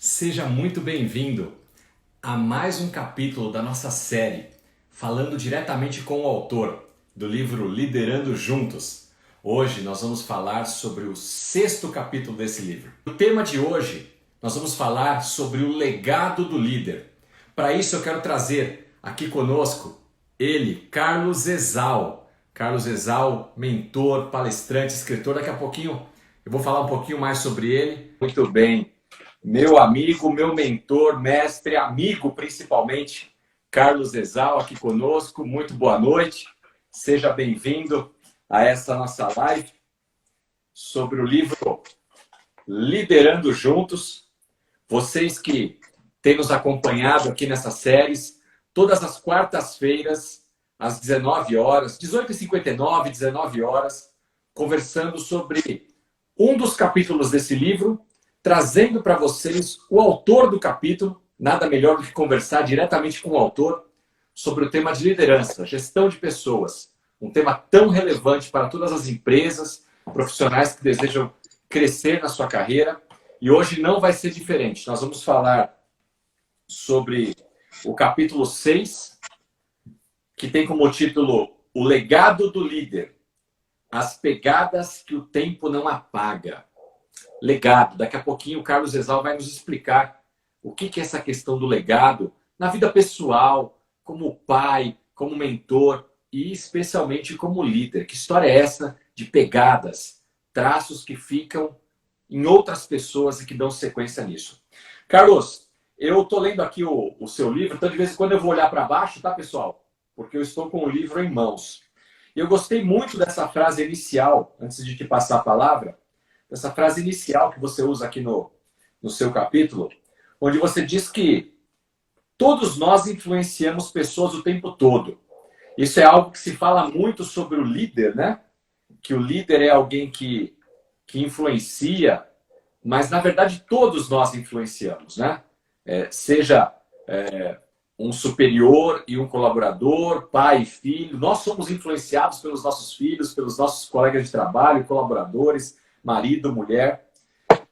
Seja muito bem-vindo a mais um capítulo da nossa série, falando diretamente com o autor do livro Liderando Juntos. Hoje nós vamos falar sobre o 6º capítulo desse livro. O tema de hoje, nós vamos falar sobre o legado do líder. Para isso eu quero trazer aqui conosco ele, Carlos Ezal. Carlos Ezal, mentor, palestrante, escritor. Daqui a pouquinho eu vou falar um pouquinho mais sobre ele. Muito bem. Meu amigo, meu mentor, mestre, amigo principalmente, Carlos Ezal aqui conosco. Muito boa noite. Seja bem-vindo a essa nossa live sobre o livro Liderando Juntos. Vocês que têm nos acompanhado aqui nessas séries, todas as quartas-feiras, às 19 horas, 18h59, 19 horas, conversando sobre um dos capítulos desse livro, trazendo para vocês o autor do capítulo. Nada melhor do que conversar diretamente com o autor sobre o tema de liderança, gestão de pessoas. Um tema tão relevante para todas as empresas, profissionais que desejam crescer na sua carreira. E hoje não vai ser diferente. Nós vamos falar sobre o capítulo 6, que tem como título O Legado do Líder. As pegadas que o tempo não apaga. Legado. Daqui a pouquinho o Carlos Ezal vai nos explicar o que é essa questão do legado na vida pessoal, como pai, como mentor e especialmente como líder. Que história é essa de pegadas, traços que ficam em outras pessoas e que dão sequência nisso? Carlos, eu estou lendo aqui o seu livro, então de vez em quando eu vou olhar para baixo, tá, pessoal? Porque eu estou com o livro em mãos. E eu gostei muito dessa frase inicial, antes de te passar a palavra, essa frase inicial que você usa aqui no seu capítulo, onde você diz que todos nós influenciamos pessoas o tempo todo. Isso é algo que se fala muito sobre o líder, né? Que o líder é alguém que influencia, mas na verdade todos nós influenciamos, né? Seja um superior e um colaborador, pai e filho, nós somos influenciados pelos nossos filhos, pelos nossos colegas de trabalho, colaboradores, marido, mulher.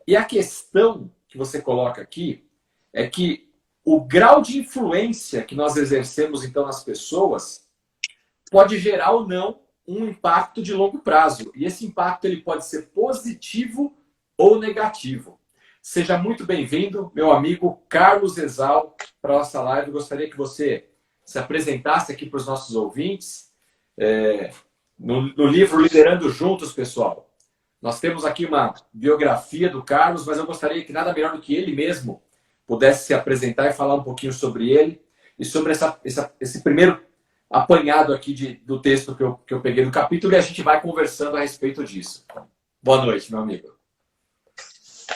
E a questão que você coloca aqui é que o grau de influência que nós exercemos então nas pessoas pode gerar ou não um impacto de longo prazo. E esse impacto ele pode ser positivo ou negativo. Seja muito bem-vindo, meu amigo Carlos Ezal, para a nossa live. Eu gostaria que você se apresentasse aqui para os nossos ouvintes. No livro Liderando Juntos, pessoal, nós temos aqui uma biografia do Carlos, mas eu gostaria que nada melhor do que ele mesmo pudesse se apresentar e falar um pouquinho sobre ele e sobre esse primeiro apanhado aqui do texto que eu peguei do capítulo, e a gente vai conversando a respeito disso. Boa noite, meu amigo.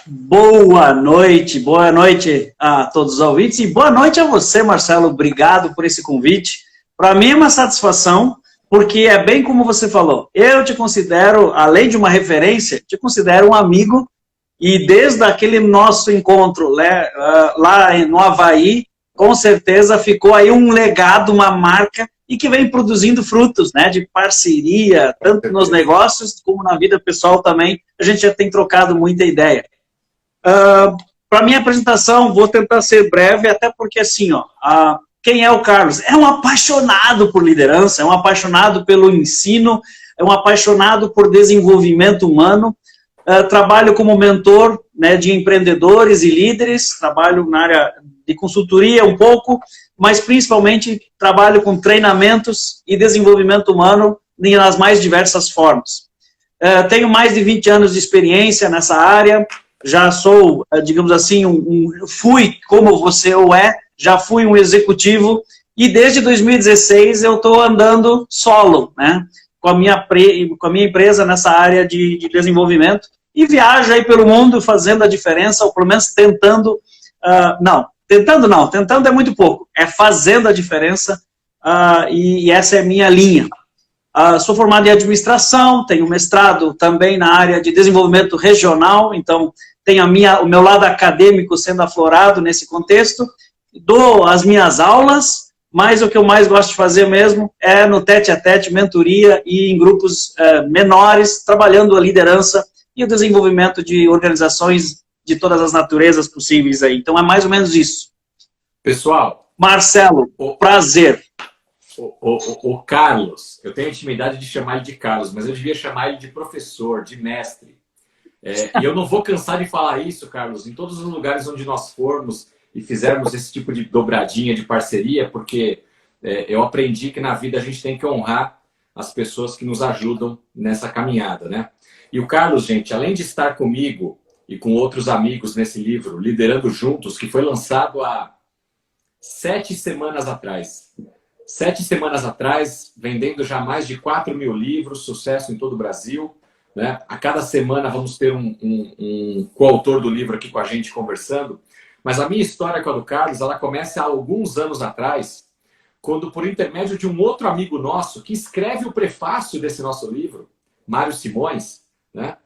Boa noite a todos os ouvintes e boa noite a você, Marcelo. Obrigado por esse convite. Para mim é uma satisfação, porque é bem como você falou. Eu te considero, além de uma referência, te considero um amigo, e desde aquele nosso encontro lá no Havaí, com certeza ficou aí um legado, uma marca, e que vem produzindo frutos, né, de parceria, tanto nos negócios como na vida pessoal também. A gente já tem trocado muita ideia. Para minha apresentação, vou tentar ser breve, até porque assim, quem é o Carlos? É um apaixonado por liderança, é um apaixonado pelo ensino, é um apaixonado por desenvolvimento humano. Trabalho como mentor, né, de empreendedores e líderes, trabalho na área de consultoria um pouco, mas principalmente trabalho com treinamentos e desenvolvimento humano nas mais diversas formas. Tenho mais de 20 anos de experiência nessa área, já sou, digamos assim, fui, como você já fui um executivo, e desde 2016 eu estou andando solo, né, com a minha empresa nessa área de desenvolvimento, e viajo aí pelo mundo fazendo a diferença, ou pelo menos tentando é muito pouco, é fazendo a diferença, e essa é a minha linha. Sou formado em administração, tenho mestrado também na área de desenvolvimento regional, então tenho o meu lado acadêmico sendo aflorado nesse contexto, dou as minhas aulas, mas o que eu mais gosto de fazer mesmo é no tete-a-tete, mentoria e em grupos menores, trabalhando a liderança e o desenvolvimento de organizações de todas as naturezas possíveis aí. Então é mais ou menos isso. Pessoal, Marcelo, prazer. O Carlos, eu tenho a intimidade de chamar ele de Carlos, mas eu devia chamar ele de professor, de mestre. E eu não vou cansar de falar isso, Carlos, em todos os lugares onde nós formos e fizermos esse tipo de dobradinha, de parceria, porque eu aprendi que na vida a gente tem que honrar as pessoas que nos ajudam nessa caminhada, né? E o Carlos, gente, além de estar comigo e com outros amigos nesse livro, Liderando Juntos, que foi lançado há 7 semanas atrás. 7 semanas atrás, vendendo já mais de 4.000 livros, sucesso em todo o Brasil. Né? A cada semana vamos ter um coautor do livro aqui com a gente conversando. Mas a minha história com a do Carlos, ela começa há alguns anos atrás, quando por intermédio de um outro amigo nosso, que escreve o prefácio desse nosso livro, Mário Simões, né?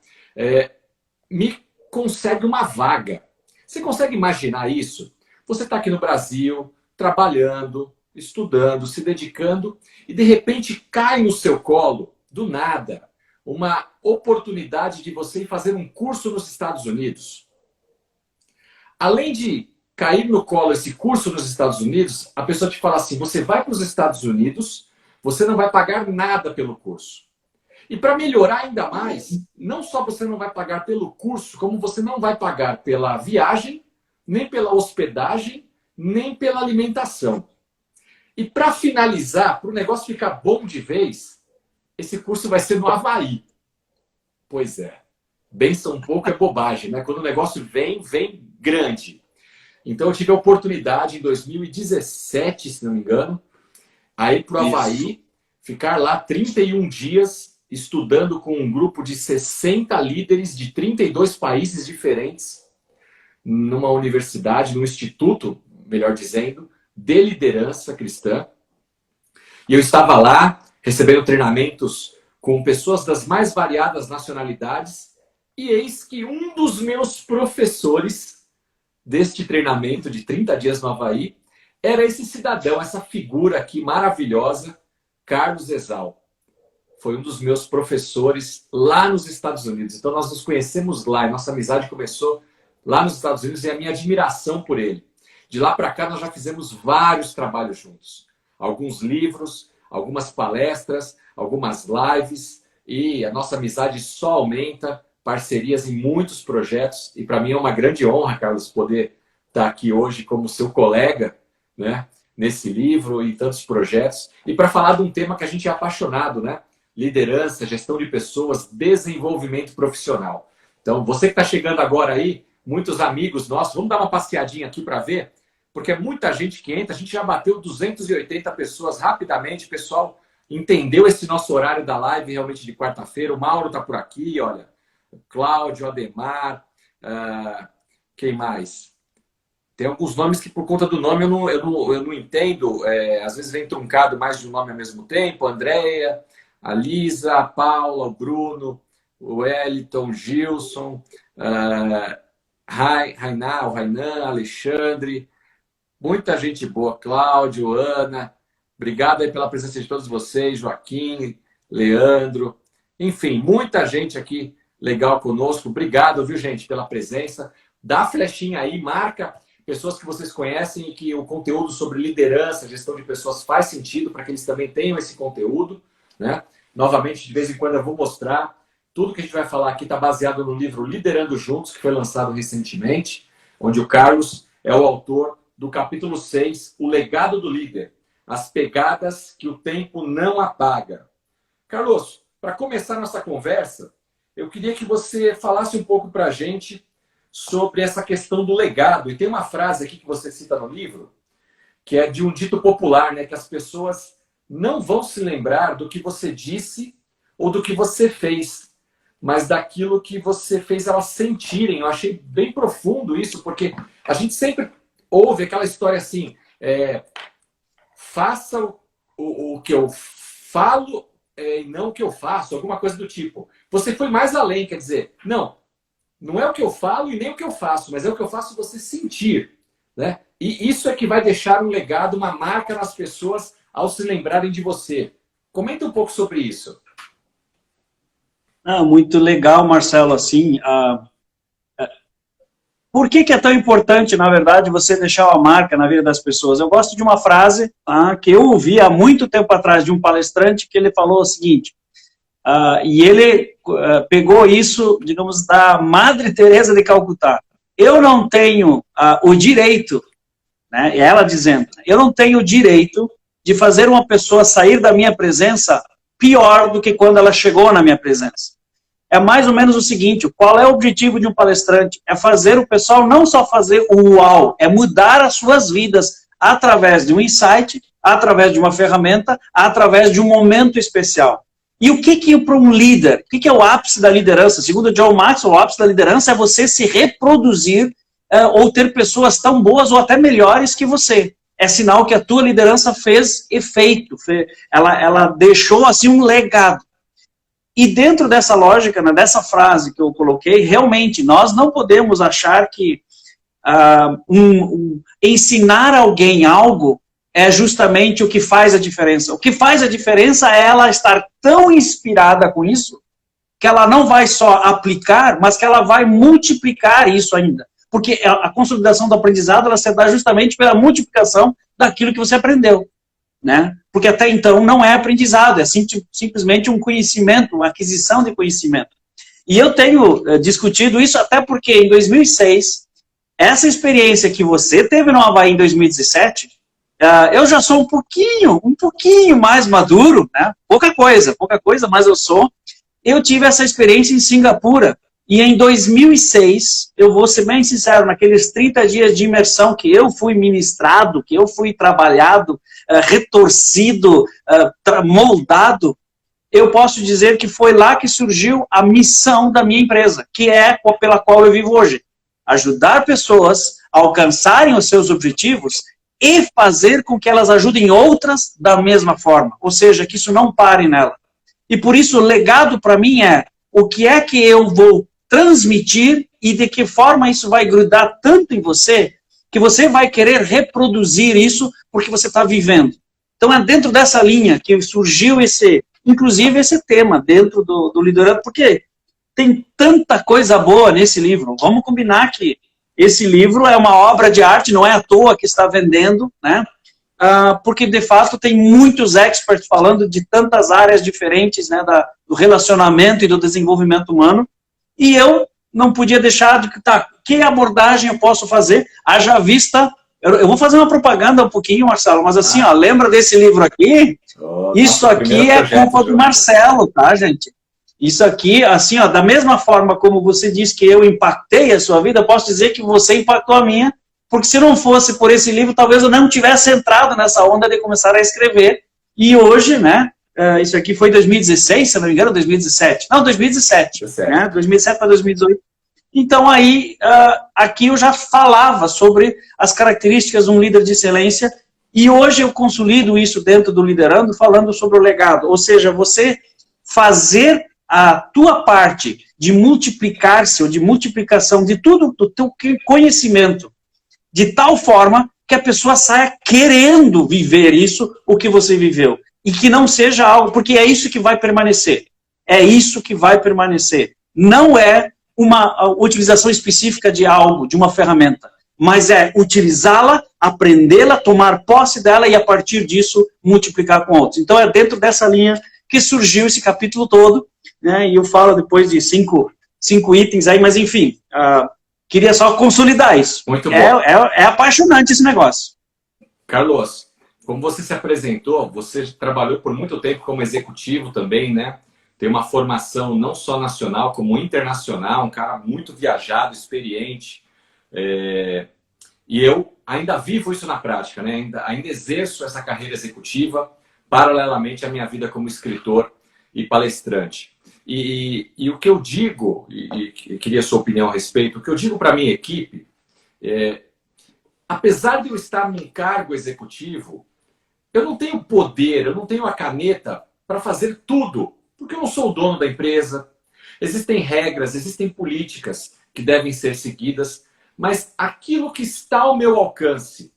Me concede uma vaga. Você consegue imaginar isso? Você está aqui no Brasil, trabalhando, estudando, se dedicando, e de repente cai no seu colo, do nada, uma oportunidade de você ir fazer um curso nos Estados Unidos. Além de cair no colo esse curso nos Estados Unidos, a pessoa te fala assim, você vai para os Estados Unidos, você não vai pagar nada pelo curso. E para melhorar ainda mais, não só você não vai pagar pelo curso, como você não vai pagar pela viagem, nem pela hospedagem, nem pela alimentação. E para finalizar, para o negócio ficar bom de vez, esse curso vai ser no Havaí. Pois é. Bênção um pouco é bobagem, né? Quando o negócio vem grande. Então eu tive a oportunidade em 2017, se não me engano, a ir para o Havaí, ficar lá 31 dias estudando com um grupo de 60 líderes de 32 países diferentes, numa universidade, num instituto, melhor dizendo, de liderança cristã. E eu estava lá, recebendo treinamentos com pessoas das mais variadas nacionalidades, e eis que um dos meus professores deste treinamento de 30 dias no Havaí era esse cidadão, essa figura aqui maravilhosa, Carlos Exal. Foi um dos meus professores lá nos Estados Unidos. Então nós nos conhecemos lá, e nossa amizade começou lá nos Estados Unidos, e a minha admiração por ele. De lá para cá nós já fizemos vários trabalhos juntos. Alguns livros, algumas palestras, algumas lives, e a nossa amizade só aumenta, parcerias em muitos projetos, e para mim é uma grande honra, Carlos, poder estar aqui hoje como seu colega, né, nesse livro e tantos projetos, e para falar de um tema que a gente é apaixonado, né? Liderança, gestão de pessoas, desenvolvimento profissional. Então, você que está chegando agora aí, muitos amigos nossos, vamos dar uma passeadinha aqui para ver, porque é muita gente que entra, a gente já bateu 280 pessoas rapidamente, o pessoal entendeu esse nosso horário da live realmente de quarta-feira, o Mauro está por aqui, olha, Cláudio, Ademar, quem mais? Tem alguns nomes que por conta do nome eu não entendo, às vezes vem truncado mais de um nome ao mesmo tempo, Andréia, a Lisa, a Paula, o Bruno, o Wellington, o Gilson, Rainan, o Rainan, Alexandre, muita gente boa, Cláudio, Ana, obrigado aí pela presença de todos vocês, Joaquim, Leandro, enfim, muita gente aqui legal conosco, obrigado, viu gente, pela presença, dá a flechinha aí, marca pessoas que vocês conhecem e que o conteúdo sobre liderança, gestão de pessoas faz sentido para que eles também tenham esse conteúdo, né? Novamente, de vez em quando eu vou mostrar. Tudo que a gente vai falar aqui está baseado no livro Liderando Juntos, que foi lançado recentemente, onde o Carlos é o autor do capítulo 6, O Legado do Líder, as pegadas que o tempo não apaga. Carlos, para começar nossa conversa, eu queria que você falasse um pouco para a gente sobre essa questão do legado. E tem uma frase aqui que você cita no livro, que é de um dito popular, né, que as pessoas não vão se lembrar do que você disse ou do que você fez, mas daquilo que você fez elas sentirem. Eu achei bem profundo isso, porque a gente sempre ouve aquela história assim, faça o que eu falo e não o que eu faço, alguma coisa do tipo. Você foi mais além, quer dizer, não é o que eu falo e nem o que eu faço, mas é o que eu faço você sentir, né? E isso é que vai deixar um legado, uma marca nas pessoas ao se lembrarem de você. Comenta um pouco sobre isso. Muito legal, Marcelo, assim, Por que que é tão importante, na verdade, você deixar uma marca na vida das pessoas? Eu gosto de uma frase que eu ouvi há muito tempo atrás de um palestrante, que ele falou o seguinte, e ele pegou isso, digamos, da Madre Teresa de Calcutá. Eu não tenho o direito, né, ela dizendo, eu não tenho o direito de fazer uma pessoa sair da minha presença pior do que quando ela chegou na minha presença. É mais ou menos o seguinte, qual é o objetivo de um palestrante? É fazer o pessoal não só fazer o uau, é mudar as suas vidas através de um insight, através de uma ferramenta, através de um momento especial. E o que para um líder, o que é o ápice da liderança? Segundo John Maxwell, o ápice da liderança é você se reproduzir ou ter pessoas tão boas ou até melhores que você. É sinal que a tua liderança fez efeito, ela deixou assim um legado. E dentro dessa lógica, né, dessa frase que eu coloquei, realmente nós não podemos achar que ensinar alguém algo é justamente o que faz a diferença. O que faz a diferença é ela estar tão inspirada com isso que ela não vai só aplicar, mas que ela vai multiplicar isso ainda. Porque a consolidação do aprendizado ela se dá justamente pela multiplicação daquilo que você aprendeu. Né? Porque até então não é aprendizado, é simplesmente um conhecimento, uma aquisição de conhecimento. E eu tenho discutido isso até porque em 2006, essa experiência que você teve no Havaí em 2017, eu já sou um pouquinho mais maduro, né? pouca coisa, mas eu tive essa experiência em Singapura. E em 2006, eu vou ser bem sincero, naqueles 30 dias de imersão que eu fui ministrado, que eu fui trabalhado, retorcido, moldado, eu posso dizer que foi lá que surgiu a missão da minha empresa, que é pela qual eu vivo hoje. Ajudar pessoas a alcançarem os seus objetivos e fazer com que elas ajudem outras da mesma forma. Ou seja, que isso não pare nela. E por isso o legado para mim é o que é que eu vou transmitir e de que forma isso vai grudar tanto em você que você vai querer reproduzir isso porque você está vivendo. Então é dentro dessa linha que surgiu inclusive esse tema dentro do liderança, porque tem tanta coisa boa nesse livro. Vamos combinar que esse livro é uma obra de arte, não é à toa que está vendendo, né? Porque de fato tem muitos experts falando de tantas áreas diferentes, né, do relacionamento e do desenvolvimento humano. E eu não podia deixar de que abordagem eu posso fazer, haja vista. Eu vou fazer uma propaganda um pouquinho, Marcelo, mas assim, lembra desse livro aqui? Isso aqui é culpa do Marcelo, tá, gente? Isso aqui, assim, da mesma forma como você diz que eu impactei a sua vida, eu posso dizer que você impactou a minha, porque se não fosse por esse livro, talvez eu não tivesse entrado nessa onda de começar a escrever. E hoje, né? Isso aqui foi 2016, se não me engano, 2017. Não, 2017. Né, 2007 para 2018. Então, aí, aqui eu já falava sobre as características de um líder de excelência e hoje eu consolido isso dentro do Liderando, falando sobre o legado. Ou seja, você fazer a tua parte de multiplicar-se ou de multiplicação de tudo do teu conhecimento de tal forma que a pessoa saia querendo viver isso, o que você viveu. E que não seja algo, porque é isso que vai permanecer. É isso que vai permanecer. Não é uma utilização específica de algo, de uma ferramenta, mas é utilizá-la, aprendê-la, tomar posse dela e a partir disso multiplicar com outros. Então é dentro dessa linha que surgiu esse capítulo todo, né? E eu falo depois de cinco itens aí, mas enfim, queria só consolidar isso. Muito bom. É apaixonante esse negócio. Carlos, como você se apresentou, você trabalhou por muito tempo como executivo também, né? Tem uma formação não só nacional, como internacional, um cara muito viajado, experiente. E eu ainda vivo isso na prática, né? Ainda exerço essa carreira executiva paralelamente à minha vida como escritor e palestrante. E o que eu digo, e queria sua opinião a respeito, o que eu digo para a minha equipe, apesar de eu estar num cargo executivo, eu não tenho poder, eu não tenho a caneta para fazer tudo, porque eu não sou o dono da empresa. Existem regras, existem políticas que devem ser seguidas, mas aquilo que está ao meu alcance,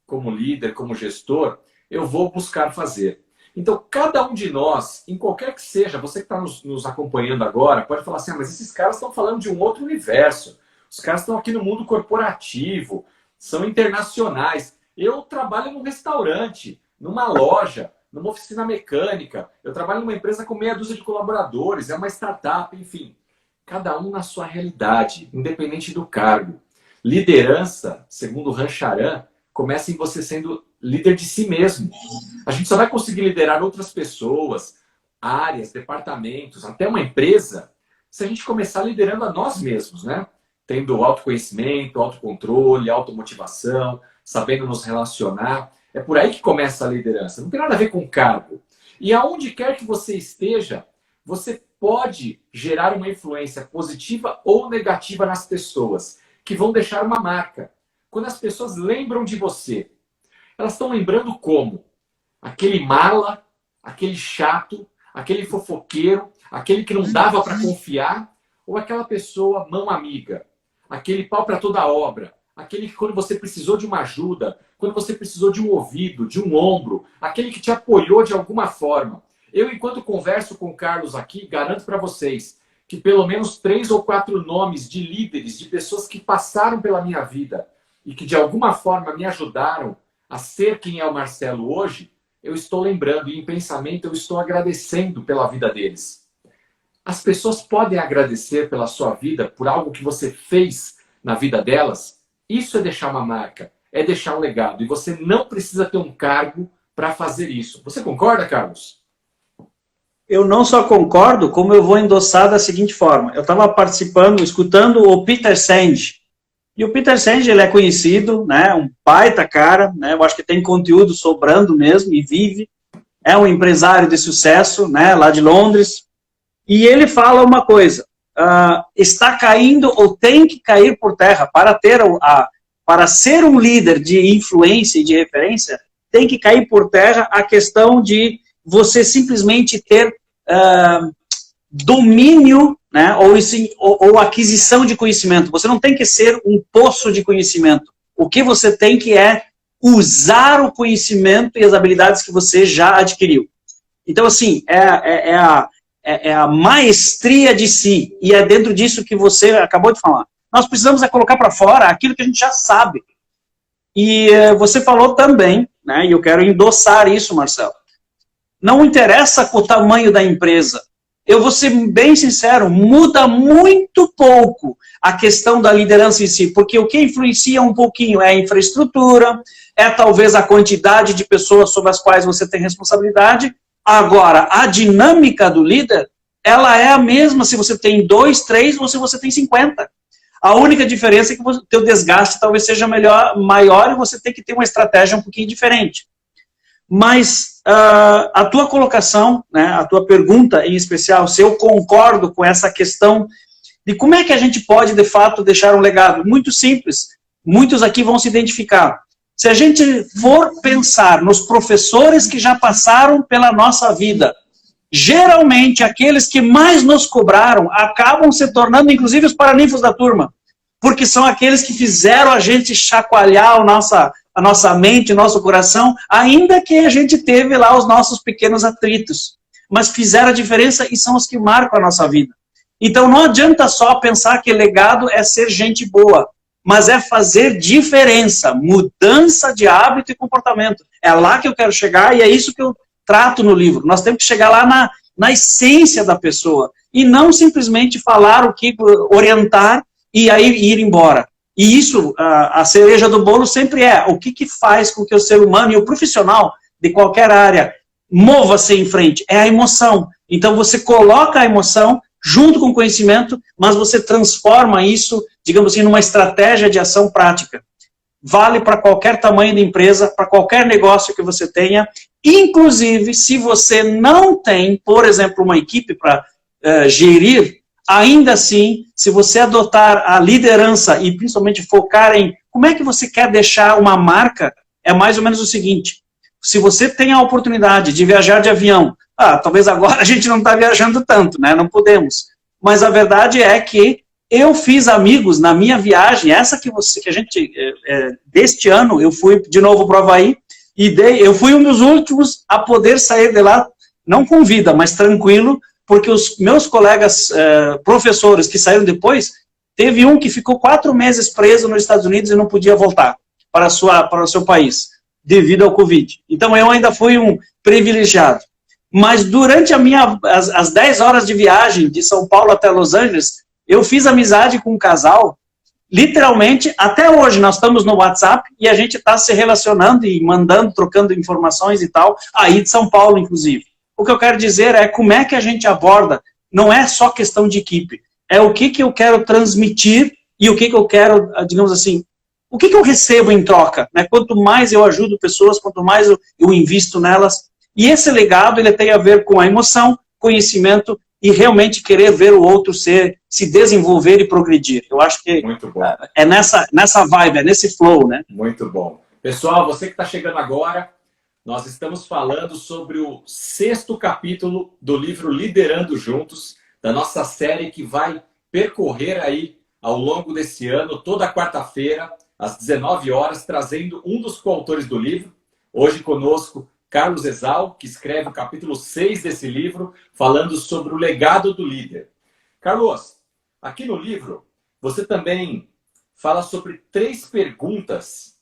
como líder, como gestor, eu vou buscar fazer. Então, cada um de nós, em qualquer que seja, você que está nos acompanhando agora, pode falar assim, mas esses caras estão falando de um outro universo. Os caras estão aqui no mundo corporativo, são internacionais. Eu trabalho num restaurante, numa loja, numa oficina mecânica. Eu trabalho numa empresa com meia dúzia de colaboradores, é uma startup, enfim. Cada um na sua realidade, independente do cargo. Liderança, segundo Rancharan, começa em você sendo líder de si mesmo. A gente só vai conseguir liderar outras pessoas, áreas, departamentos, até uma empresa, se a gente começar liderando a nós mesmos, né? Tendo autoconhecimento, autocontrole, automotivação, sabendo nos relacionar. É por aí que começa a liderança. Não tem nada a ver com cargo. E aonde quer que você esteja, você pode gerar uma influência positiva ou negativa nas pessoas, que vão deixar uma marca. Quando as pessoas lembram de você, elas estão lembrando como? Aquele mala, aquele chato, aquele fofoqueiro, aquele que não dava para confiar, ou aquela pessoa mão amiga, aquele pau para toda obra, aquele que quando você precisou de uma ajuda, quando você precisou de um ouvido, de um ombro, aquele que te apoiou de alguma forma. Eu, enquanto converso com o Carlos aqui, garanto para vocês que pelo menos 3 ou 4 nomes de líderes, de pessoas que passaram pela minha vida e que de alguma forma me ajudaram a ser quem é o Marcelo hoje, eu estou lembrando e em pensamento eu estou agradecendo pela vida deles. As pessoas podem agradecer pela sua vida, por algo que você fez na vida delas. Isso é deixar uma marca, é deixar um legado. E você não precisa ter um cargo para fazer isso. Você concorda, Carlos? Eu não só concordo, como eu vou endossar da seguinte forma. Eu estava participando, escutando o Peter Senge. E o Peter Senge, ele é conhecido, né, um baita cara, né, eu acho que tem conteúdo sobrando mesmo e vive. É um empresário de sucesso, né, lá de Londres. E ele fala uma coisa, está caindo ou tem que cair por terra para ser um líder de influência e de referência, tem que cair por terra a questão de você simplesmente ter domínio, né, ou aquisição de conhecimento. Você não tem que ser um poço de conhecimento. O que você tem que é usar o conhecimento e as habilidades que você já adquiriu. Então, assim, é a maestria de si, e é dentro disso que você acabou de falar. Nós precisamos colocar para fora aquilo que a gente já sabe. E você falou também, né, e eu quero endossar isso, Marcelo, não interessa o tamanho da empresa. Eu vou ser bem sincero, muda muito pouco a questão da liderança em si, porque o que influencia um pouquinho é a infraestrutura, é talvez a quantidade de pessoas sobre as quais você tem responsabilidade. Agora, a dinâmica do líder, ela é a mesma se você tem 2, 3 ou se você tem 50. A única diferença é que o teu desgaste talvez seja maior e você tem que ter uma estratégia um pouquinho diferente. Mas a tua colocação, né, a tua pergunta em especial, se eu concordo com essa questão de como é que a gente pode, de fato, deixar um legado. Muito simples. Muitos aqui vão se identificar. Se a gente for pensar nos professores que já passaram pela nossa vida, geralmente aqueles que mais nos cobraram acabam se tornando, inclusive, os paraninfos da turma. Porque são aqueles que fizeram a gente chacoalhar a nossa mente, o nosso coração, ainda que a gente teve lá os nossos pequenos atritos. Mas fizeram a diferença e são os que marcam a nossa vida. Então não adianta só pensar que legado é ser gente boa, mas é fazer diferença, mudança de hábito e comportamento. É lá que eu quero chegar e é isso que eu trato no livro. Nós temos que chegar lá na essência da pessoa e não simplesmente falar o que, orientar e aí ir embora. E isso, a cereja do bolo sempre é o que faz com que o ser humano e o profissional de qualquer área mova-se em frente. É a emoção. Então você coloca a emoção junto com o conhecimento, mas você transforma isso, digamos assim, numa estratégia de ação prática. Vale para qualquer tamanho de empresa, para qualquer negócio que você tenha, inclusive se você não tem, por exemplo, uma equipe para gerir, ainda assim, se você adotar a liderança e principalmente focar em como é que você quer deixar uma marca, é mais ou menos o seguinte, se você tem a oportunidade de viajar de avião, talvez agora a gente não está viajando tanto, né? Não podemos. Mas a verdade é que eu fiz amigos na minha viagem, essa que a gente, deste ano, eu fui de novo para o Havaí, e eu fui um dos últimos a poder sair de lá, não com vida, mas tranquilo, porque os meus colegas professores que saíram depois, Teve um que ficou 4 meses preso nos Estados Unidos e não podia voltar para o seu país, devido ao Covid. Então, eu ainda fui um privilegiado. Mas durante as 10 horas de viagem de São Paulo até Los Angeles, eu fiz amizade com um casal, literalmente, até hoje, nós estamos no WhatsApp e a gente está se relacionando e mandando, trocando informações e tal, aí de São Paulo, inclusive. O que eu quero dizer é como é que a gente aborda, não é só questão de equipe, é o que eu quero transmitir e o que eu quero, digamos assim, o que eu recebo em troca, né? Quanto mais eu ajudo pessoas, quanto mais eu invisto nelas. E esse legado, ele tem a ver com a emoção, conhecimento e realmente querer ver o outro se desenvolver e progredir. Eu acho que é nessa vibe, é nesse flow, né? Muito bom. Pessoal, você que está chegando agora, nós estamos falando sobre o 6º capítulo do livro Liderando Juntos, da nossa série que vai percorrer aí ao longo desse ano, toda quarta-feira, às 19 horas, trazendo um dos coautores do livro. Hoje conosco, Carlos Ezal, que escreve o capítulo 6 desse livro, falando sobre o legado do líder. Carlos, aqui no livro, você também fala sobre 3 perguntas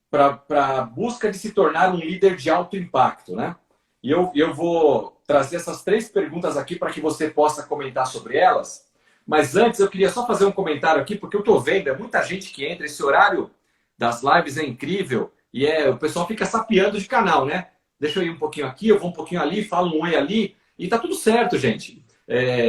para a busca de se tornar um líder de alto impacto, né? E eu vou trazer essas 3 perguntas aqui para que você possa comentar sobre elas. Mas antes, eu queria só fazer um comentário aqui, porque eu estou vendo, é muita gente que entra, esse horário das lives é incrível, e o pessoal fica sapeando de canal, né? Deixa eu ir um pouquinho aqui, eu vou um pouquinho ali, falo um oi ali, e tá tudo certo, gente.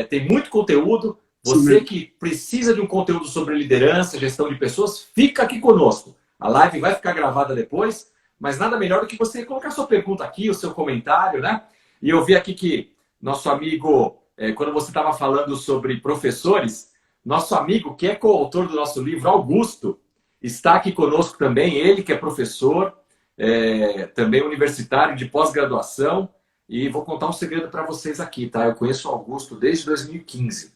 Tem muito conteúdo. Você que precisa de um conteúdo sobre liderança, gestão de pessoas, fica aqui conosco. A live vai ficar gravada depois, mas nada melhor do que você colocar sua pergunta aqui, o seu comentário, né? E eu vi aqui que nosso amigo, quando você estava falando sobre professores, nosso amigo, que é coautor do nosso livro, Augusto, está aqui conosco também, ele que é professor, também universitário de pós-graduação, e vou contar um segredo para vocês aqui, tá? Eu conheço o Augusto desde 2015,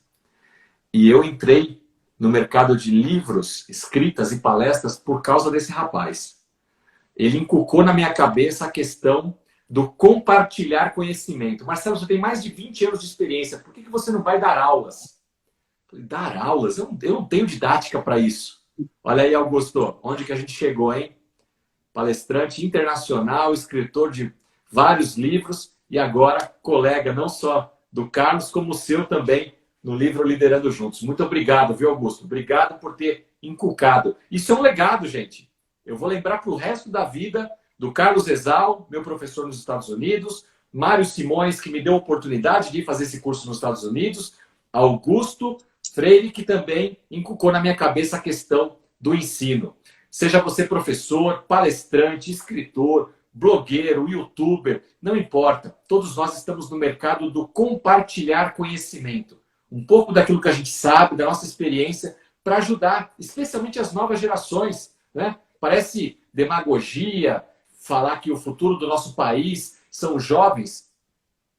e eu entrei no mercado de livros, escritas e palestras por causa desse rapaz. Ele inculcou na minha cabeça a questão do compartilhar conhecimento. Marcelo, você tem mais de 20 anos de experiência, por que você não vai dar aulas? Dar aulas? Eu não tenho didática para isso. Olha aí, Augusto, onde que a gente chegou, hein? Palestrante internacional, escritor de vários livros e agora colega não só do Carlos, como o seu também no livro Liderando Juntos. Muito obrigado, viu, Augusto? Obrigado por ter inculcado. Isso é um legado, gente. Eu vou lembrar para o resto da vida do Carlos Ezal, meu professor nos Estados Unidos, Mário Simões, que me deu a oportunidade de fazer esse curso nos Estados Unidos, Augusto Freire, que também inculcou na minha cabeça a questão do ensino. Seja você professor, palestrante, escritor, blogueiro, youtuber, não importa. Todos nós estamos no mercado do compartilhar conhecimento. Um pouco daquilo que a gente sabe, da nossa experiência, para ajudar, especialmente as novas gerações, né? Parece demagogia falar que o futuro do nosso país são os jovens.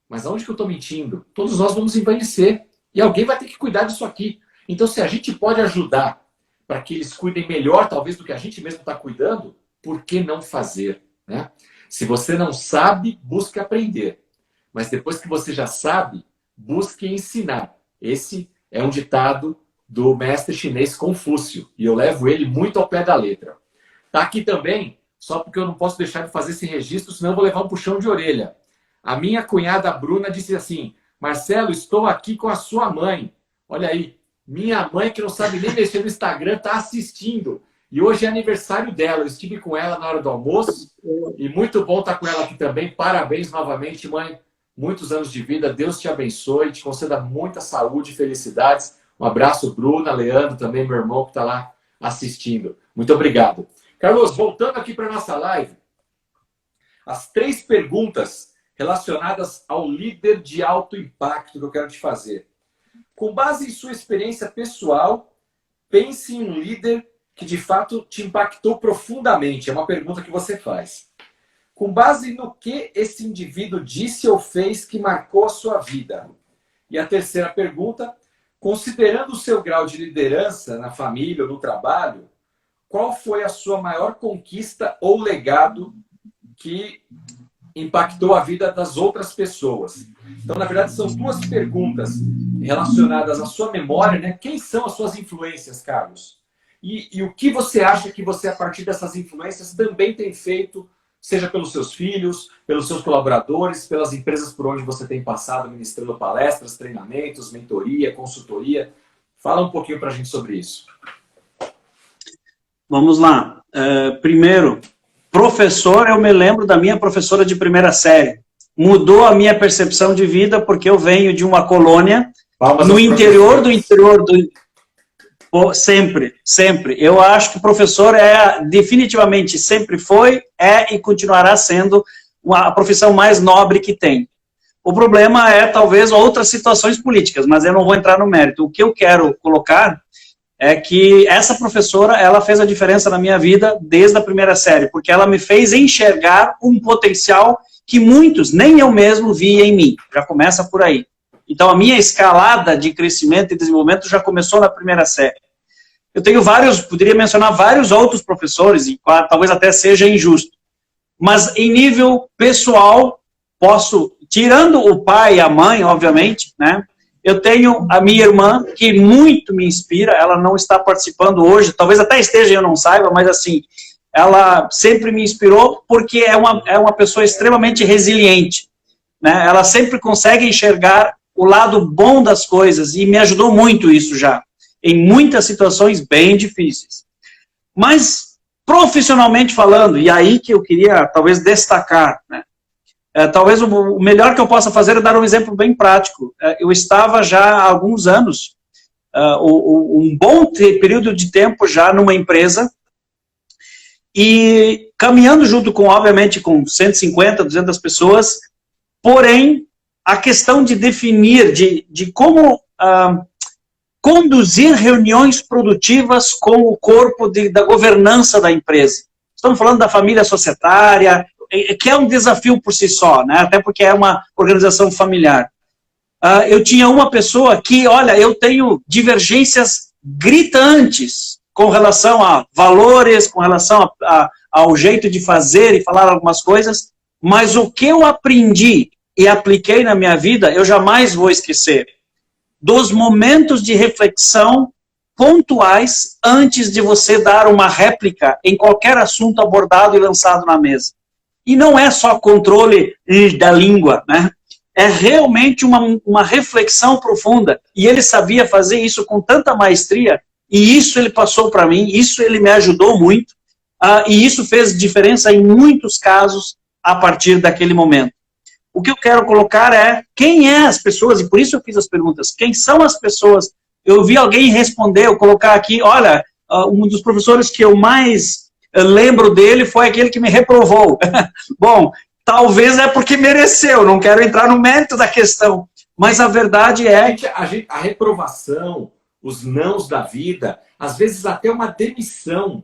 Mas aonde que eu estou mentindo? Todos nós vamos envelhecer. E alguém vai ter que cuidar disso aqui. Então, se a gente pode ajudar para que eles cuidem melhor, talvez, do que a gente mesmo está cuidando, por que não fazer? Né? Se você não sabe, busque aprender. Mas depois que você já sabe, busque ensinar. Esse é um ditado do mestre chinês Confúcio. E eu levo ele muito ao pé da letra. Está aqui também, só porque eu não posso deixar de fazer esse registro, senão eu vou levar um puxão de orelha. A minha cunhada Bruna disse assim: Marcelo, estou aqui com a sua mãe. Olha aí, minha mãe, que não sabe nem mexer no Instagram, está assistindo. E hoje é aniversário dela. Eu estive com ela na hora do almoço. E muito bom estar com ela aqui também. Parabéns novamente, mãe. Muitos anos de vida. Deus te abençoe. Te conceda muita saúde e felicidades. Um abraço, Bruna, Leandro, também meu irmão que está lá assistindo. Muito obrigado. Carlos, voltando aqui para a nossa live. As 3 perguntas relacionadas ao líder de alto impacto que eu quero te fazer. Com base em sua experiência pessoal, pense em um líder que de fato te impactou profundamente. É uma pergunta que você faz. Com base no que esse indivíduo disse ou fez que marcou a sua vida. E a terceira pergunta, considerando o seu grau de liderança na família ou no trabalho, qual foi a sua maior conquista ou legado que impactou a vida das outras pessoas? Então, na verdade, são 2 perguntas relacionadas à sua memória, né? Quem são as suas influências, Carlos? E o que você acha que você, a partir dessas influências, também tem feito, seja pelos seus filhos, pelos seus colaboradores, pelas empresas por onde você tem passado, ministrando palestras, treinamentos, mentoria, consultoria? Fala um pouquinho para a gente sobre isso. Vamos lá. Primeiro, professor, eu me lembro da minha professora de primeira série. Mudou a minha percepção de vida porque eu venho de uma colônia no interior do interior do... Sempre, sempre. Eu acho que o professor definitivamente sempre foi, e continuará sendo a profissão mais nobre que tem. O problema é talvez outras situações políticas, mas eu não vou entrar no mérito. O que eu quero colocar é que essa professora, ela fez a diferença na minha vida desde a primeira série, porque ela me fez enxergar um potencial que muitos, nem eu mesmo, via em mim. Já começa por aí. Então, a minha escalada de crescimento e desenvolvimento já começou na primeira série. Eu tenho poderia mencionar vários outros professores, e talvez até seja injusto. Mas, em nível pessoal, tirando o pai e a mãe, obviamente, né? Eu tenho a minha irmã, que muito me inspira, ela não está participando hoje, talvez até esteja e eu não saiba, mas assim, ela sempre me inspirou porque é uma pessoa extremamente resiliente, né? Ela sempre consegue enxergar o lado bom das coisas e me ajudou muito isso já, em muitas situações bem difíceis. Mas, profissionalmente falando, e aí que eu queria talvez destacar, né? Talvez o melhor que eu possa fazer é dar um exemplo bem prático. Eu estava já há alguns anos, um bom período de tempo já numa empresa, e caminhando junto com, obviamente, com 150, 200 pessoas, porém, a questão de definir, de como conduzir reuniões produtivas com o corpo da governança da empresa. Estamos falando da família societária, que é um desafio por si só, né? Até porque é uma organização familiar. Eu tinha uma pessoa que, olha, eu tenho divergências gritantes com relação a valores, com relação ao jeito de fazer e falar algumas coisas, mas o que eu aprendi e apliquei na minha vida, eu jamais vou esquecer. Dos momentos de reflexão pontuais antes de você dar uma réplica em qualquer assunto abordado e lançado na mesa. E não é só controle da língua, né? É realmente uma reflexão profunda. E ele sabia fazer isso com tanta maestria, e isso ele passou para mim, isso ele me ajudou muito, e isso fez diferença em muitos casos a partir daquele momento. O que eu quero colocar é quem é as pessoas, e por isso eu fiz as perguntas, quem são as pessoas? Eu vi alguém responder, eu colocar aqui, olha, um dos professores que eu mais lembro dele foi aquele que me reprovou. Bom, talvez é porque mereceu, não quero entrar no mérito da questão, mas a verdade é... A reprovação, os nãos da vida, às vezes até uma demissão,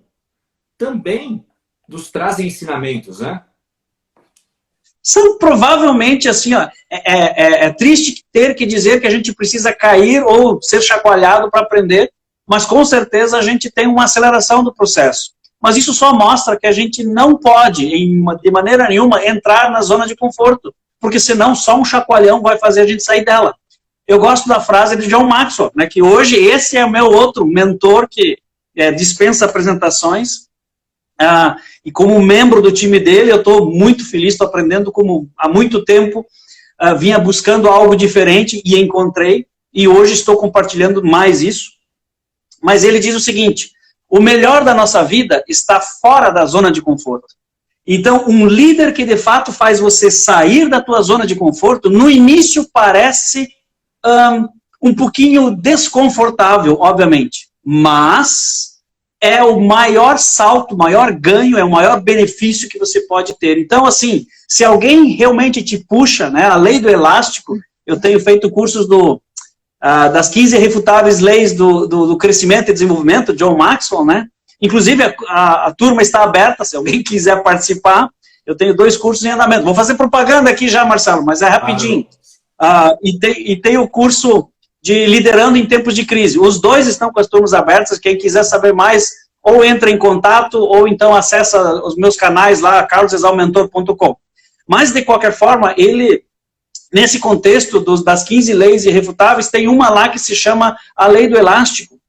também nos trazem ensinamentos, né? São provavelmente, assim, ó, é triste ter que dizer que a gente precisa cair ou ser chacoalhado para aprender, mas com certeza a gente tem uma aceleração do processo. Mas isso só mostra que a gente não pode, de maneira nenhuma, entrar na zona de conforto, porque senão só um chacoalhão vai fazer a gente sair dela. Eu gosto da frase de John Maxwell, né, que hoje esse é o meu outro mentor que dispensa apresentações, e como membro do time dele, eu estou muito feliz, estou aprendendo como há muito tempo vinha buscando algo diferente e encontrei, e hoje estou compartilhando mais isso. Mas ele diz o seguinte: o melhor da nossa vida está fora da zona de conforto. Então, um líder que de fato faz você sair da tua zona de conforto, no início parece um pouquinho desconfortável, obviamente, mas é o maior salto, o maior ganho, é o maior benefício que você pode ter. Então, assim, se alguém realmente te puxa, né, a lei do elástico, eu tenho feito cursos das 15 irrefutáveis leis do crescimento e desenvolvimento, John Maxwell, né? Inclusive, a turma está aberta, se alguém quiser participar, eu tenho 2 cursos em andamento. Vou fazer propaganda aqui já, Marcelo, mas é rapidinho. E tem o curso de liderando em tempos de crise. Os 2 estão com as turmas abertas, quem quiser saber mais, ou entra em contato, ou então acessa os meus canais lá, carlosesalmentor.com. Mas, de qualquer forma, ele nesse contexto das 15 leis irrefutáveis, tem uma lá que se chama a lei do elástico.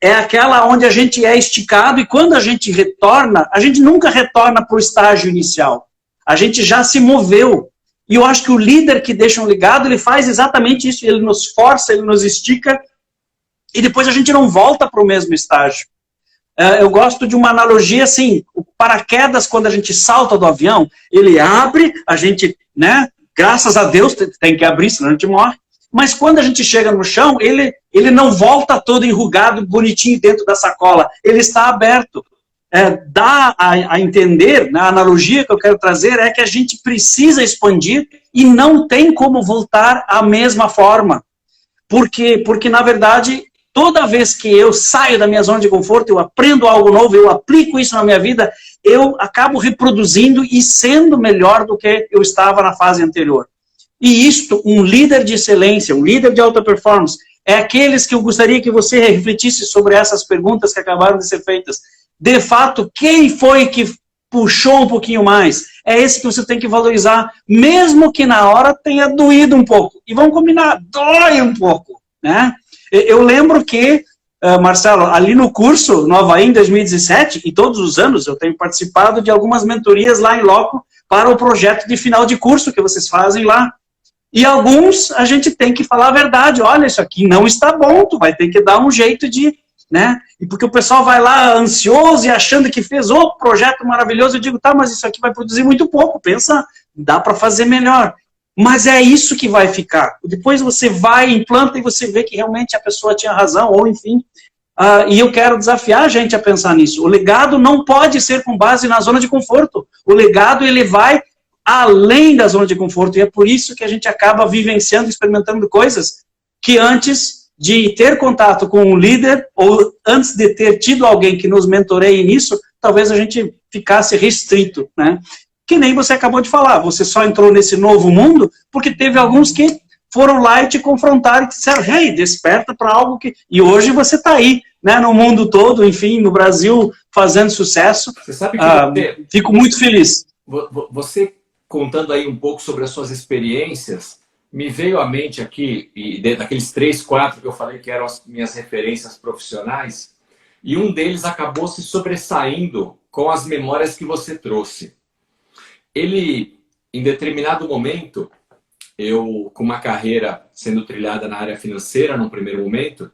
É aquela onde a gente é esticado e quando a gente retorna, a gente nunca retorna para o estágio inicial. A gente já se moveu. E eu acho que o líder que deixa um legado, ele faz exatamente isso. Ele nos força, ele nos estica e depois a gente não volta para o mesmo estágio. Eu gosto de uma analogia assim, o paraquedas, quando a gente salta do avião, ele abre, a gente, né, graças a Deus, tem que abrir, senão a gente morre. Mas quando a gente chega no chão, ele não volta todo enrugado, bonitinho dentro da sacola. Ele está aberto. Dá a entender, né, a analogia que eu quero trazer é que a gente precisa expandir e não tem como voltar à mesma forma. Porque na verdade, toda vez que eu saio da minha zona de conforto, eu aprendo algo novo, eu aplico isso na minha vida, eu acabo reproduzindo e sendo melhor do que eu estava na fase anterior. E isto, um líder de excelência, um líder de alta performance, é aqueles que eu gostaria que você refletisse sobre essas perguntas que acabaram de ser feitas. De fato, quem foi que puxou um pouquinho mais? É esse que você tem que valorizar, mesmo que na hora tenha doído um pouco. E vamos combinar, dói um pouco, né? Eu lembro que, Marcelo, ali no curso, no Havaí, em 2017, e todos os anos eu tenho participado de algumas mentorias lá em loco para o projeto de final de curso que vocês fazem lá. E alguns a gente tem que falar a verdade. Olha, isso aqui não está bom, tu vai ter que dar um jeito de, né? E porque o pessoal vai lá ansioso e achando que fez outro projeto maravilhoso, eu digo, tá, mas isso aqui vai produzir muito pouco, pensa, dá para fazer melhor. Mas é isso que vai ficar. Depois você vai, implanta e você vê que realmente a pessoa tinha razão, ou enfim. E eu quero desafiar a gente a pensar nisso. O legado não pode ser com base na zona de conforto. O legado, ele vai além da zona de conforto, e é por isso que a gente acaba vivenciando, experimentando coisas que antes de ter contato com um líder, ou antes de ter tido alguém que nos mentoreie nisso, talvez a gente ficasse restrito, né? Que nem você acabou de falar, você só entrou nesse novo mundo porque teve alguns que foram lá e te confrontaram e disseram, hey, desperta para algo que... E hoje você está aí, né, no mundo todo, enfim, no Brasil, fazendo sucesso. Você sabe que fico muito feliz. Você contando aí um pouco sobre as suas experiências, me veio à mente aqui, e daqueles 3, 4 que eu falei que eram as minhas referências profissionais, e um deles acabou se sobressaindo com as memórias que você trouxe. Ele, em determinado momento, eu com uma carreira sendo trilhada na área financeira, num primeiro momento,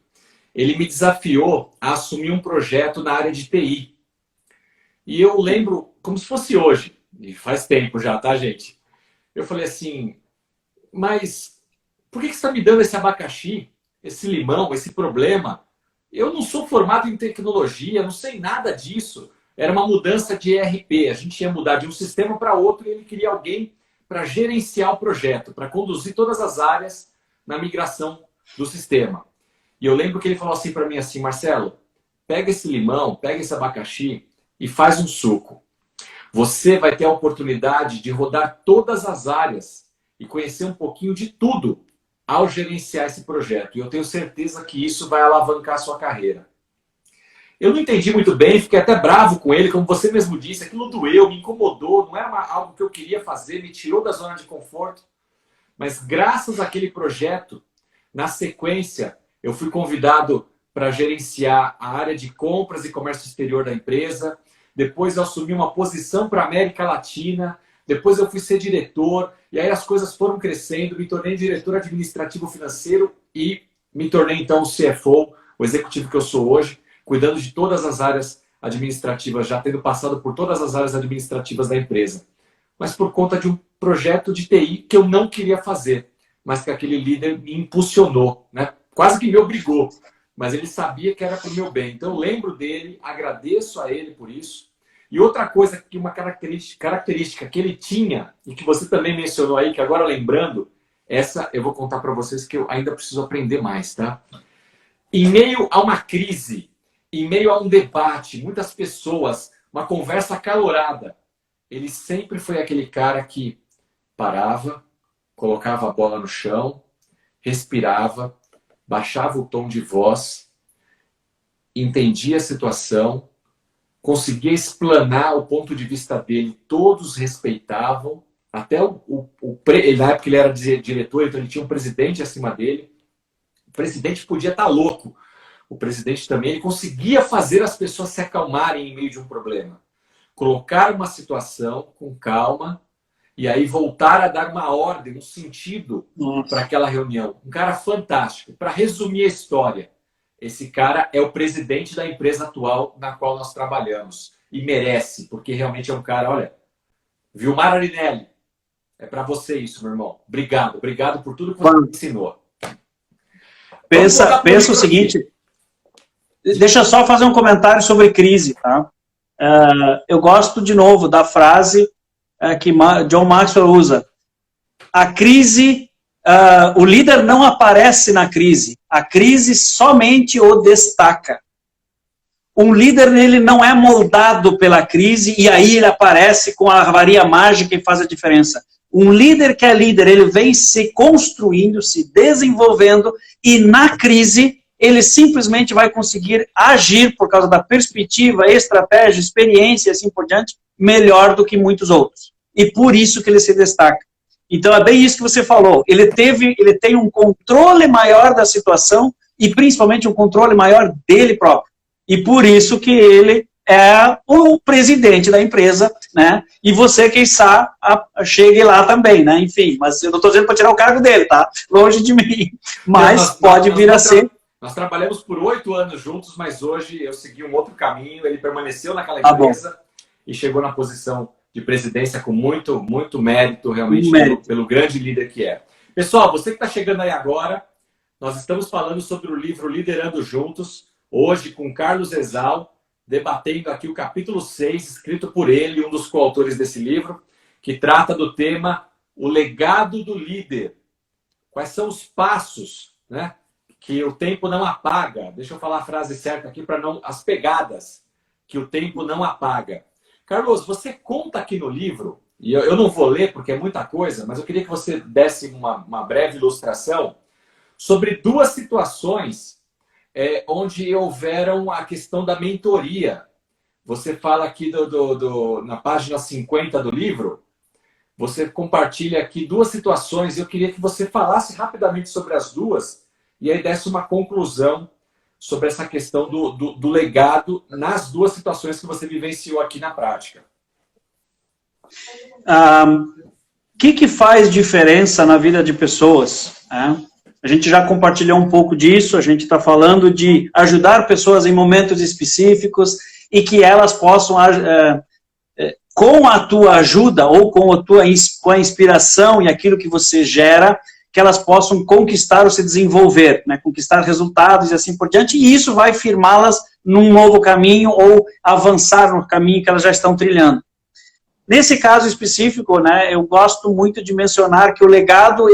ele me desafiou a assumir um projeto na área de TI. E eu lembro como se fosse hoje, e faz tempo já, tá, gente? Eu falei assim, mas por que você está me dando esse abacaxi, esse limão, esse problema? Eu não sou formado em tecnologia, não sei nada disso. Era uma mudança de ERP, a gente ia mudar de um sistema para outro e ele queria alguém para gerenciar o projeto, para conduzir todas as áreas na migração do sistema. E eu lembro que ele falou assim para mim, assim, Marcelo, pega esse limão, pega esse abacaxi e faz um suco. Você vai ter a oportunidade de rodar todas as áreas e conhecer um pouquinho de tudo ao gerenciar esse projeto. E eu tenho certeza que isso vai alavancar a sua carreira. Eu não entendi muito bem, fiquei até bravo com ele, como você mesmo disse, aquilo doeu, me incomodou, não era algo que eu queria fazer, me tirou da zona de conforto. Mas graças àquele projeto, na sequência, eu fui convidado para gerenciar a área de compras e comércio exterior da empresa. Depois eu assumi uma posição para a América Latina. Depois eu fui ser diretor. E aí as coisas foram crescendo. Me tornei diretor administrativo financeiro e me tornei então o CFO, o executivo que eu sou hoje, cuidando de todas as áreas administrativas, já tendo passado por todas as áreas administrativas da empresa. Mas por conta de um projeto de TI que eu não queria fazer, mas que aquele líder me impulsionou, né? Quase que me obrigou. Mas ele sabia que era para o meu bem. Então eu lembro dele, agradeço a ele por isso. E outra coisa, que uma característica que ele tinha, e que você também mencionou aí, que agora lembrando, essa eu vou contar para vocês que eu ainda preciso aprender mais, tá? Em meio a uma crise, em meio a um debate, muitas pessoas, uma conversa acalorada, ele sempre foi aquele cara que parava, colocava a bola no chão, respirava, baixava o tom de voz, entendia a situação, conseguia explanar o ponto de vista dele, todos respeitavam até na época ele era diretor, então ele tinha um presidente acima dele. O presidente podia estar louco. O presidente também, ele conseguia fazer as pessoas se acalmarem em meio de um problema. Colocar uma situação com calma e aí voltar a dar uma ordem, um sentido para aquela reunião. Um cara fantástico. Para resumir a história, esse cara é o presidente da empresa atual na qual nós trabalhamos. E merece, porque realmente é um cara, olha, Vilmar Arinelli, é para você isso, meu irmão. Obrigado, obrigado por tudo que você me ensinou. Pensa o seguinte, deixa eu só fazer um comentário sobre crise, tá? Eu gosto, de novo, da frase que John Maxwell usa. A crise, o líder não aparece na crise. A crise somente o destaca. Um líder, ele não é moldado pela crise e aí ele aparece com a varinha mágica e faz a diferença. Um líder que é líder, ele vem se construindo, se desenvolvendo e na crise ele simplesmente vai conseguir agir por causa da perspectiva, estratégia, experiência e assim por diante, melhor do que muitos outros. E por isso que ele se destaca. Então é bem isso que você falou. Ele tem um controle maior da situação e principalmente um controle maior dele próprio. E por isso que ele é o presidente da empresa, né? E você, quem sabe, chegue lá também, né? Enfim, mas eu não estou dizendo para tirar o cargo dele, tá? Longe de mim. Mas pode vir a ser. Nós trabalhamos por 8 anos juntos, mas hoje eu segui um outro caminho. Ele permaneceu naquela empresa e chegou na posição de presidência com muito, muito mérito, realmente, pelo grande líder que é. Pessoal, você que está chegando aí agora, nós estamos falando sobre o livro Liderando Juntos, hoje com Carlos Ezal, debatendo aqui o capítulo 6, escrito por ele, um dos coautores desse livro, que trata do tema O Legado do Líder. Quais são os passos, né, que o tempo não apaga? Deixa eu falar a frase certa aqui para não... As pegadas que o tempo não apaga. Carlos, você conta aqui no livro, e eu não vou ler porque é muita coisa, mas eu queria que você desse uma breve ilustração sobre 2 situações onde houveram a questão da mentoria. Você fala aqui na página 50 do livro, você compartilha aqui 2 situações. Eu queria que você falasse rapidamente sobre as 2 e aí desse uma conclusão sobre essa questão do legado nas 2 situações que você vivenciou aqui na prática. O que faz diferença na vida de pessoas? A gente já compartilhou um pouco disso, a gente está falando de ajudar pessoas em momentos específicos e que elas possam, com a tua ajuda ou com a inspiração e aquilo que você gera, que elas possam conquistar ou se desenvolver, né? Conquistar resultados e assim por diante, e isso vai firmá-las num novo caminho ou avançar no caminho que elas já estão trilhando. Nesse caso específico, né, eu gosto muito de mencionar que o legado,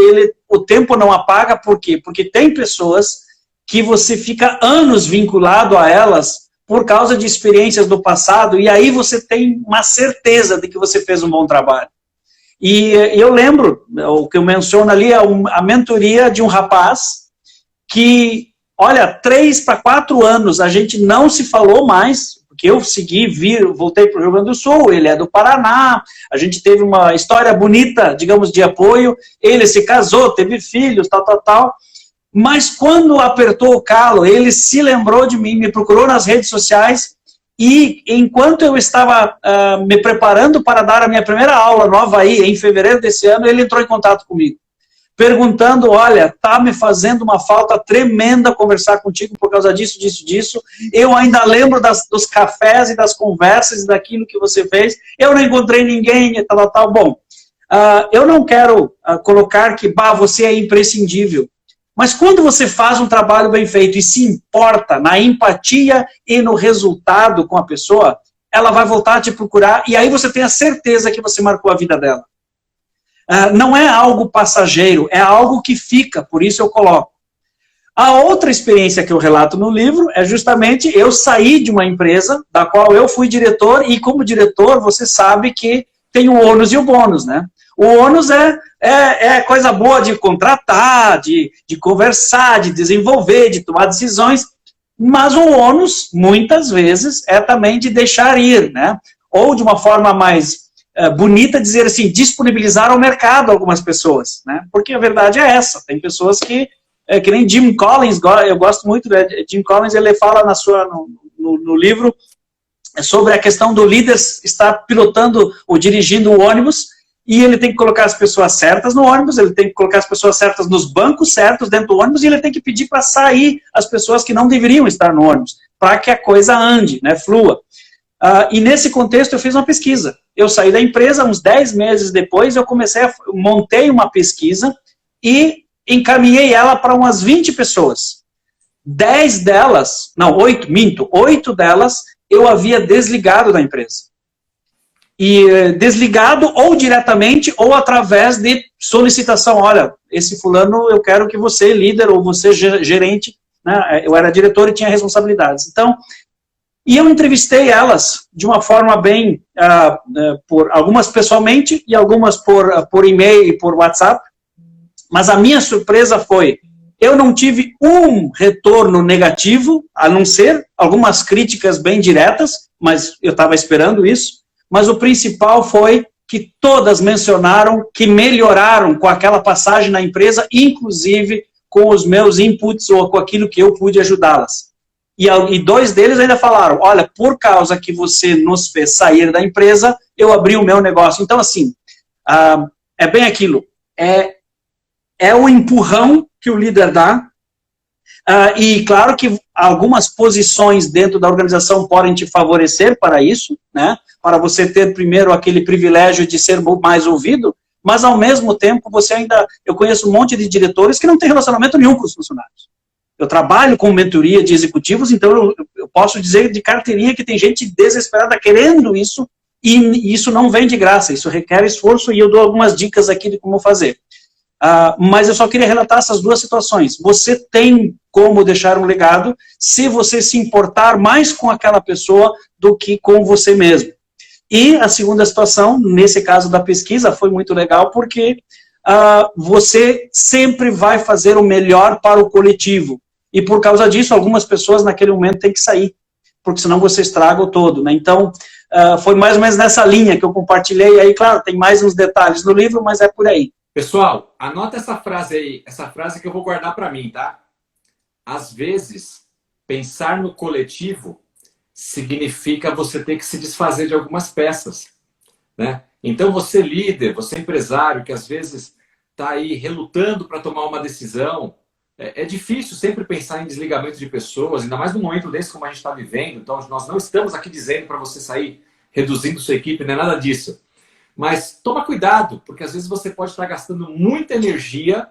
o tempo não apaga, por quê? Porque tem pessoas que você fica anos vinculado a elas por causa de experiências do passado, e aí você tem uma certeza de que você fez um bom trabalho. E eu lembro, o que eu menciono ali é a mentoria de um rapaz que, olha, 3 para 4 anos a gente não se falou mais, porque eu voltei para o Rio Grande do Sul, ele é do Paraná, a gente teve uma história bonita, digamos, de apoio, ele se casou, teve filhos, tal, mas quando apertou o calo, ele se lembrou de mim, me procurou nas redes sociais, e enquanto eu estava me preparando para dar a minha primeira aula no Havaí, em fevereiro desse ano, ele entrou em contato comigo, perguntando, olha, tá me fazendo uma falta tremenda conversar contigo por causa disso, eu ainda lembro dos cafés e das conversas e daquilo que você fez, eu não encontrei ninguém, tal. Bom, eu não quero colocar que, você é imprescindível, mas quando você faz um trabalho bem feito e se importa na empatia e no resultado com a pessoa, ela vai voltar a te procurar e aí você tem a certeza que você marcou a vida dela. Não é algo passageiro, é algo que fica, por isso eu coloco. A outra experiência que eu relato no livro é justamente eu saí de uma empresa da qual eu fui diretor e como diretor você sabe que tem o ônus e o bônus, né? O ônus é coisa boa de contratar, de conversar, de desenvolver, de tomar decisões, mas o ônus, muitas vezes, é também de deixar ir, né? Ou de uma forma mais bonita dizer assim, disponibilizar ao mercado algumas pessoas, né? Porque a verdade é essa, tem pessoas que nem Jim Collins, eu gosto muito, né? Jim Collins, ele fala no livro sobre a questão do líder estar pilotando ou dirigindo o ônibus, e ele tem que colocar as pessoas certas no ônibus, ele tem que colocar as pessoas certas nos bancos certos dentro do ônibus, e ele tem que pedir para sair as pessoas que não deveriam estar no ônibus, para que a coisa ande, né, flua. E nesse contexto eu fiz uma pesquisa. Eu saí da empresa, uns 10 meses depois, eu montei uma pesquisa e encaminhei ela para umas 20 pessoas. 8 delas eu havia desligado da empresa. E desligado ou diretamente ou através de solicitação. Olha, esse fulano eu quero que você, líder, ou você, gerente, né, eu era diretor e tinha responsabilidades. Então, e eu entrevistei elas de uma forma bem, por algumas pessoalmente e algumas por e-mail e por WhatsApp, mas a minha surpresa foi, eu não tive um retorno negativo, a não ser algumas críticas bem diretas, mas eu estava esperando isso, mas o principal foi que todas mencionaram que melhoraram com aquela passagem na empresa, inclusive com os meus inputs ou com aquilo que eu pude ajudá-las. E 2 deles ainda falaram, olha, por causa que você nos fez sair da empresa, eu abri o meu negócio. Então, assim, é bem aquilo, é o empurrão que o líder dá, e claro que algumas posições dentro da organização podem te favorecer para isso, né? Para você ter primeiro aquele privilégio de ser mais ouvido, mas ao mesmo tempo eu conheço um monte de diretores que não têm relacionamento nenhum com os funcionários. Eu trabalho com mentoria de executivos, então eu posso dizer de carteirinha que tem gente desesperada querendo isso, e isso não vem de graça, isso requer esforço, e eu dou algumas dicas aqui de como fazer. Mas eu só queria relatar essas 2 situações. Você tem como deixar um legado se você se importar mais com aquela pessoa do que com você mesmo. E a segunda situação, nesse caso da pesquisa, foi muito legal porque você sempre vai fazer o melhor para o coletivo. E por causa disso, algumas pessoas naquele momento têm que sair, porque senão você estraga o todo, né? Então, foi mais ou menos nessa linha que eu compartilhei. Aí, claro, tem mais uns detalhes no livro, mas é por aí. Pessoal, anota essa frase aí, essa frase que eu vou guardar para mim, tá? Às vezes, pensar no coletivo significa você ter que se desfazer de algumas peças, né? Então, você líder, você empresário, que às vezes está aí relutando para tomar uma decisão, é difícil sempre pensar em desligamento de pessoas, ainda mais num momento desse como a gente está vivendo. Então, nós não estamos aqui dizendo para você sair reduzindo sua equipe, não é nada disso. Mas toma cuidado, porque às vezes você pode estar gastando muita energia,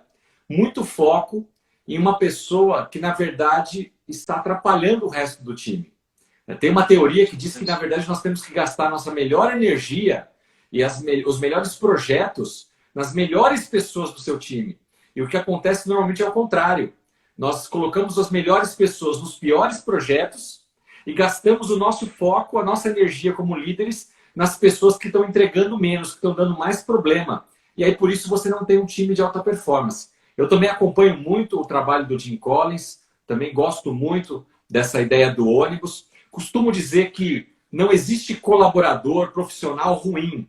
muito foco em uma pessoa que, na verdade, está atrapalhando o resto do time. Tem uma teoria que diz que, na verdade, nós temos que gastar a nossa melhor energia e os melhores projetos nas melhores pessoas do seu time. E o que acontece normalmente é o contrário. Nós colocamos as melhores pessoas nos piores projetos e gastamos o nosso foco, a nossa energia como líderes nas pessoas que estão entregando menos, que estão dando mais problema. E aí, por isso, você não tem um time de alta performance. Eu também acompanho muito o trabalho do Jim Collins, também gosto muito dessa ideia do ônibus. Costumo dizer que não existe colaborador profissional ruim.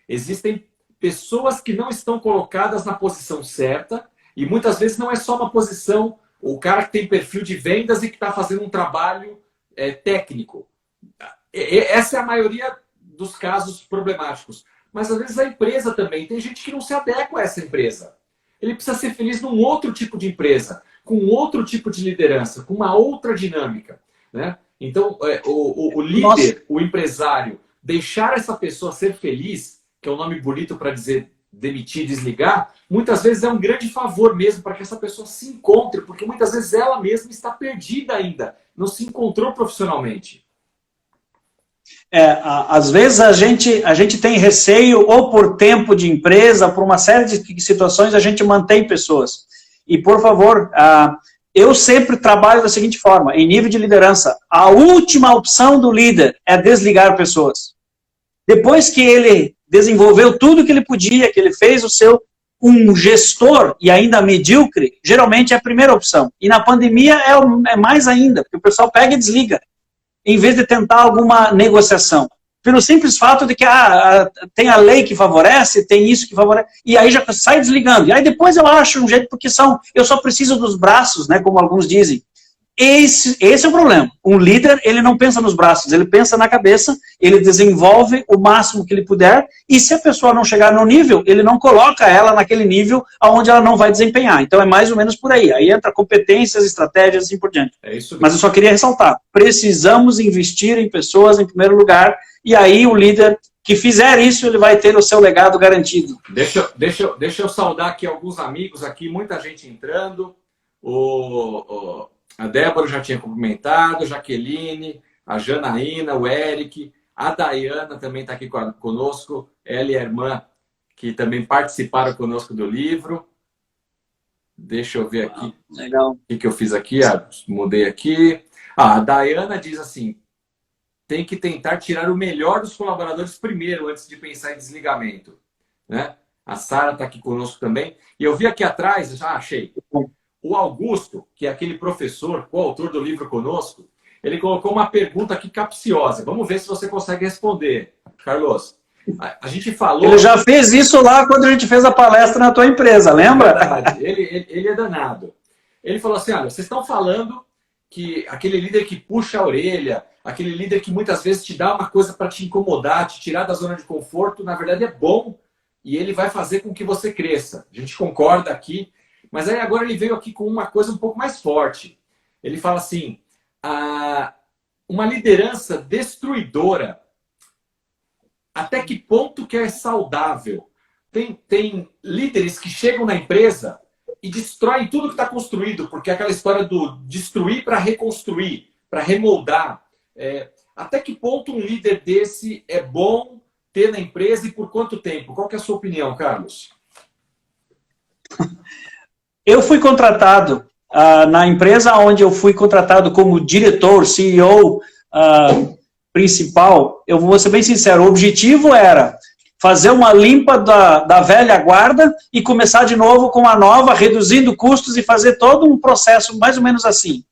Existem pessoas que não estão colocadas na posição certa, e muitas vezes não é só uma posição, o cara que tem perfil de vendas e que está fazendo um trabalho técnico. Essa é a maioria dos casos problemáticos. Mas às vezes a empresa também, tem gente que não se adequa a essa empresa. Ele precisa ser feliz num outro tipo de empresa, com outro tipo de liderança, com uma outra dinâmica, né? Então, o líder, nossa, o empresário, deixar essa pessoa ser feliz, que é um nome bonito para dizer demitir, desligar, muitas vezes é um grande favor mesmo para que essa pessoa se encontre, porque muitas vezes ela mesma está perdida ainda, não se encontrou profissionalmente. Às vezes a gente tem receio, ou por tempo de empresa, por uma série de situações, a gente mantém pessoas. E, por favor, eu sempre trabalho da seguinte forma, em nível de liderança, a última opção do líder é desligar pessoas. Depois que ele desenvolveu tudo que ele podia, que ele fez um gestor e ainda medíocre, geralmente é a primeira opção. E na pandemia é mais ainda, porque o pessoal pega e desliga, em vez de tentar alguma negociação. pelo simples fato de que tem a lei que favorece, tem isso que favorece, e aí já sai desligando. E aí depois eu acho um jeito, porque eu só preciso dos braços, né, como alguns dizem. Esse é o problema. Um líder, ele não pensa nos braços, ele pensa na cabeça, ele desenvolve o máximo que ele puder, e se a pessoa não chegar no nível, ele não coloca ela naquele nível onde ela não vai desempenhar. Então é mais ou menos por aí. Aí entra competências, estratégias e assim por diante. É isso mesmo. Mas eu só queria ressaltar, precisamos investir em pessoas em primeiro lugar, e aí o líder que fizer isso, ele vai ter o seu legado garantido. Deixa eu saudar aqui alguns amigos aqui, muita gente entrando. A Débora já tinha cumprimentado, a Jaqueline, a Janaína, o Eric, a Dayana também está aqui conosco, ela e a irmã, que também participaram conosco do livro. Deixa eu ver aqui. Legal. O que eu fiz aqui? Mudei aqui. A Dayana diz assim, tem que tentar tirar o melhor dos colaboradores primeiro, antes de pensar em desligamento. Né? A Sara está aqui conosco também. E eu vi aqui atrás, já achei. O Augusto, que é aquele professor, coautor do livro conosco, ele colocou uma pergunta aqui capciosa. Vamos ver se você consegue responder, Carlos. A gente falou... Ele já fez isso lá quando a gente fez a palestra na tua empresa, lembra? É verdade. Ele é danado. Ele falou assim, olha, vocês estão falando que aquele líder que puxa a orelha, aquele líder que muitas vezes te dá uma coisa para te incomodar, te tirar da zona de conforto, na verdade é bom e ele vai fazer com que você cresça. A gente concorda aqui. Mas aí agora ele veio aqui com uma coisa um pouco mais forte. Ele fala assim, uma liderança destruidora, até que ponto que é saudável? Tem líderes que chegam na empresa e destroem tudo que está construído, porque é aquela história do destruir para reconstruir, para remoldar. Até que ponto um líder desse é bom ter na empresa e por quanto tempo? Qual que é a sua opinião, Carlos? Eu fui contratado na empresa onde eu fui contratado como diretor, CEO principal. Eu vou ser bem sincero, o objetivo era fazer uma limpa da velha guarda e começar de novo com a nova, reduzindo custos e fazer todo um processo mais ou menos assim.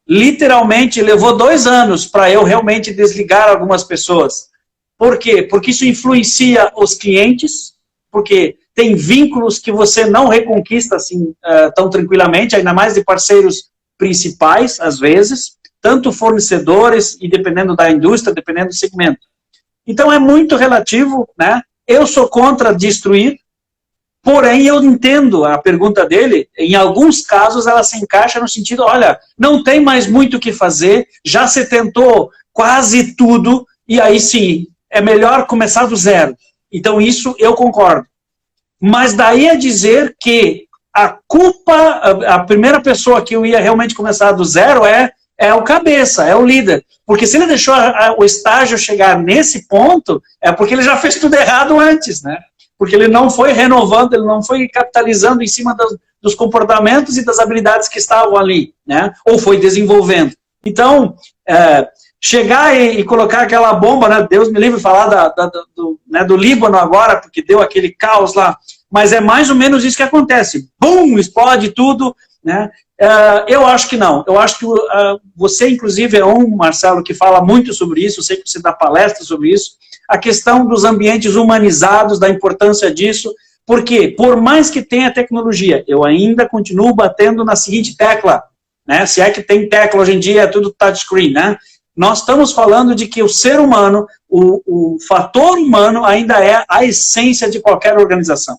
Literalmente, levou 2 anos para eu realmente desligar algumas pessoas. Por quê? Porque isso influencia os clientes, porque tem vínculos que você não reconquista assim tão tranquilamente, ainda mais de parceiros principais, às vezes, tanto fornecedores e dependendo da indústria, dependendo do segmento. Então é muito relativo, né? Eu sou contra destruir, porém eu entendo a pergunta dele, em alguns casos ela se encaixa no sentido, olha, não tem mais muito o que fazer, já se tentou quase tudo, e aí sim, é melhor começar do zero. Então isso eu concordo. Mas daí a dizer que a culpa, a primeira pessoa que eu ia realmente começar do zero é o cabeça, é o líder. Porque se ele deixou o estágio chegar nesse ponto, é porque ele já fez tudo errado antes, né? Porque ele não foi renovando, ele não foi capitalizando em cima dos comportamentos e das habilidades que estavam ali, né? Ou foi desenvolvendo. Então, chegar e colocar aquela bomba, né? Deus me livre de falar do Líbano agora, porque deu aquele caos lá, mas é mais ou menos isso que acontece. Bum, explode tudo, né? Eu acho que não. Eu acho que você, inclusive, é Marcelo, que fala muito sobre isso, eu sei que você dá palestras sobre isso, a questão dos ambientes humanizados, da importância disso, porque por mais que tenha tecnologia, eu ainda continuo batendo na seguinte tecla, né? Se é que tem tecla hoje em dia, é tudo touchscreen, né? Nós estamos falando de que o ser humano, o fator humano ainda é a essência de qualquer organização.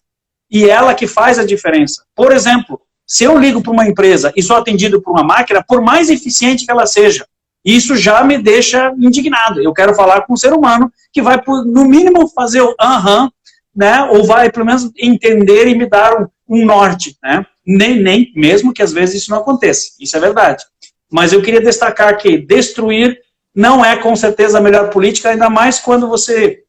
E ela que faz a diferença. Por exemplo, se eu ligo para uma empresa e sou atendido por uma máquina, por mais eficiente que ela seja, isso já me deixa indignado. Eu quero falar com um ser humano que vai, no mínimo, fazer o né? Ou vai, pelo menos, entender e me dar um norte, né? Nem mesmo que às vezes isso não aconteça. Isso é verdade. Mas eu queria destacar que destruir não é, com certeza, a melhor política, ainda mais quando você,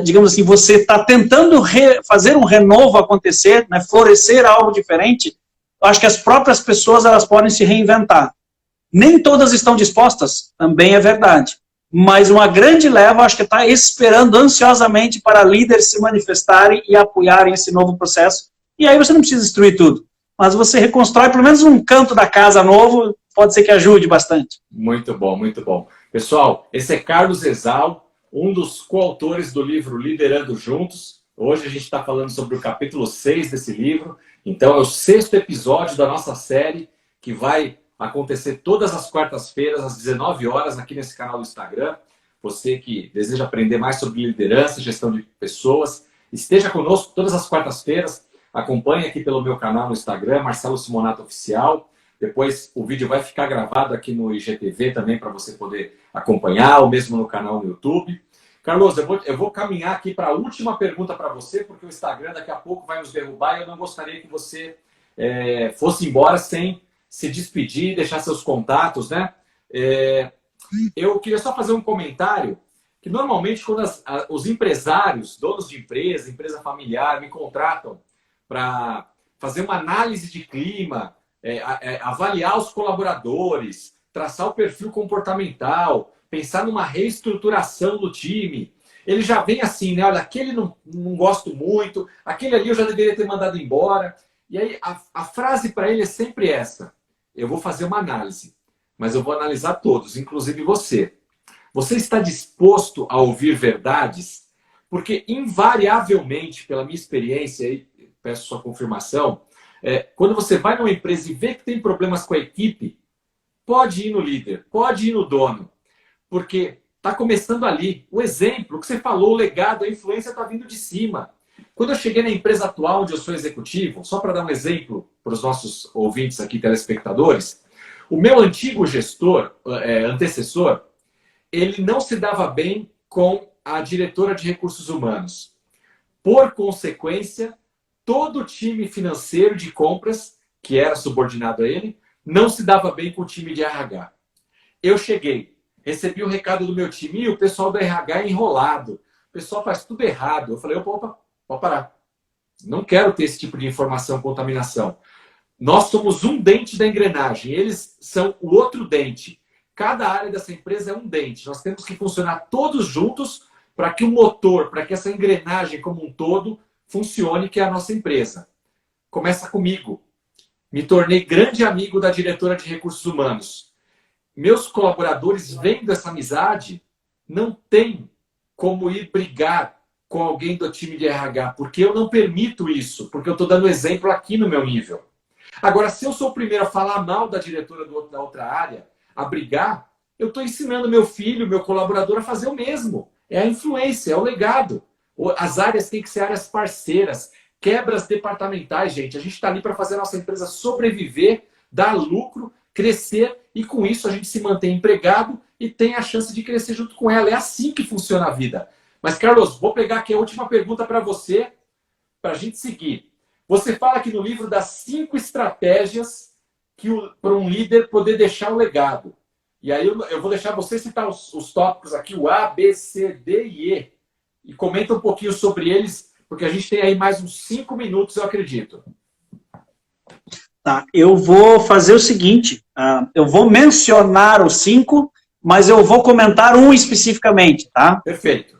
digamos assim, você está tentando fazer um renovo acontecer, né, florescer algo diferente. Eu acho que as próprias pessoas elas podem se reinventar. Nem todas estão dispostas, também é verdade. Mas uma grande leva, acho que está esperando ansiosamente para líderes se manifestarem e apoiarem esse novo processo. E aí você não precisa destruir tudo. Mas você reconstrói pelo menos um canto da casa novo, pode ser que ajude bastante. Muito bom, muito bom. Pessoal, esse é Carlos Exal, um dos coautores do livro Liderando Juntos. Hoje a gente está falando sobre o capítulo 6 desse livro. Então é o 6º episódio da nossa série, que vai acontecer todas as quartas-feiras, às 19 horas, aqui nesse canal do Instagram. Você que deseja aprender mais sobre liderança, gestão de pessoas, esteja conosco todas as quartas-feiras. Acompanhe aqui pelo meu canal no Instagram, Marcelo Simonato Oficial. Depois o vídeo vai ficar gravado aqui no IGTV também para você poder acompanhar, ou mesmo no canal no YouTube. Carlos, eu vou caminhar aqui para a última pergunta para você, porque o Instagram daqui a pouco vai nos derrubar e eu não gostaria que você fosse embora sem se despedir, deixar seus contatos, né? Eu queria só fazer um comentário que normalmente quando os empresários, donos de empresa familiar, me contratam para fazer uma análise de clima, avaliar os colaboradores, traçar o perfil comportamental, pensar numa reestruturação do time. Ele já vem assim, né? Olha, aquele não gosto muito, aquele ali eu já deveria ter mandado embora. E aí a frase para ele é sempre essa: eu vou fazer uma análise, mas eu vou analisar todos, inclusive você. Você está disposto a ouvir verdades? Porque invariavelmente, pela minha experiência, aí peço sua confirmação, quando você vai numa empresa e vê que tem problemas com a equipe, pode ir no líder, pode ir no dono, porque está começando ali. O exemplo, o que você falou, o legado, a influência está vindo de cima. Quando eu cheguei na empresa atual onde eu sou executivo, só para dar um exemplo para os nossos ouvintes aqui, telespectadores, o meu antigo gestor, antecessor, ele não se dava bem com a diretora de recursos humanos. Por consequência, todo o time financeiro de compras, que era subordinado a ele, não se dava bem com o time de RH. Eu cheguei, recebi o recado do meu time, e o pessoal do RH é enrolado, o pessoal faz tudo errado. Eu falei, opa, pode parar. Não quero ter esse tipo de informação, contaminação. Nós somos um dente da engrenagem, eles são o outro dente. Cada área dessa empresa é um dente. Nós temos que funcionar todos juntos para que o motor, para que essa engrenagem como um todo funcione, que é a nossa empresa. Começa comigo. Me tornei grande amigo da diretora de recursos humanos. Meus colaboradores, vendo essa amizade, não tem como ir brigar com alguém do time de RH, porque eu não permito isso, porque eu estou dando exemplo aqui no meu nível. Agora, se eu sou o primeiro a falar mal da diretora da outra área, a brigar, eu estou ensinando meu filho, meu colaborador a fazer o mesmo. É a influência, é o legado. As áreas têm que ser áreas parceiras, quebras departamentais, gente. A gente está ali para fazer a nossa empresa sobreviver, dar lucro, crescer, e com isso a gente se mantém empregado e tem a chance de crescer junto com ela. É assim que funciona a vida. Mas, Carlos, vou pegar aqui a última pergunta para você, para a gente seguir. Você fala aqui no livro das 5 estratégias para um líder poder deixar o legado. E aí eu vou deixar você citar os tópicos aqui, o A, B, C, D e E. E comenta um pouquinho sobre eles, porque a gente tem aí mais uns 5 minutos, eu acredito. Tá, eu vou fazer o seguinte, eu vou mencionar os 5, mas eu vou comentar um especificamente, tá? Perfeito.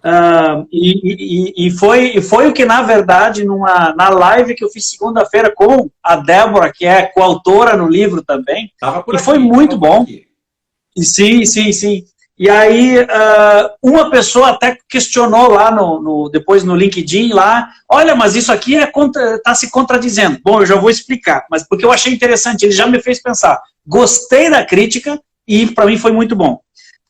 E foi o que, na verdade, na live que eu fiz segunda-feira com a Débora, que é coautora no livro também, e foi muito bom. Sim. E aí, uma pessoa até questionou lá depois no LinkedIn, lá, olha, mas isso aqui está se contradizendo. Bom, eu já vou explicar, mas porque eu achei interessante, ele já me fez pensar. Gostei da crítica e para mim foi muito bom.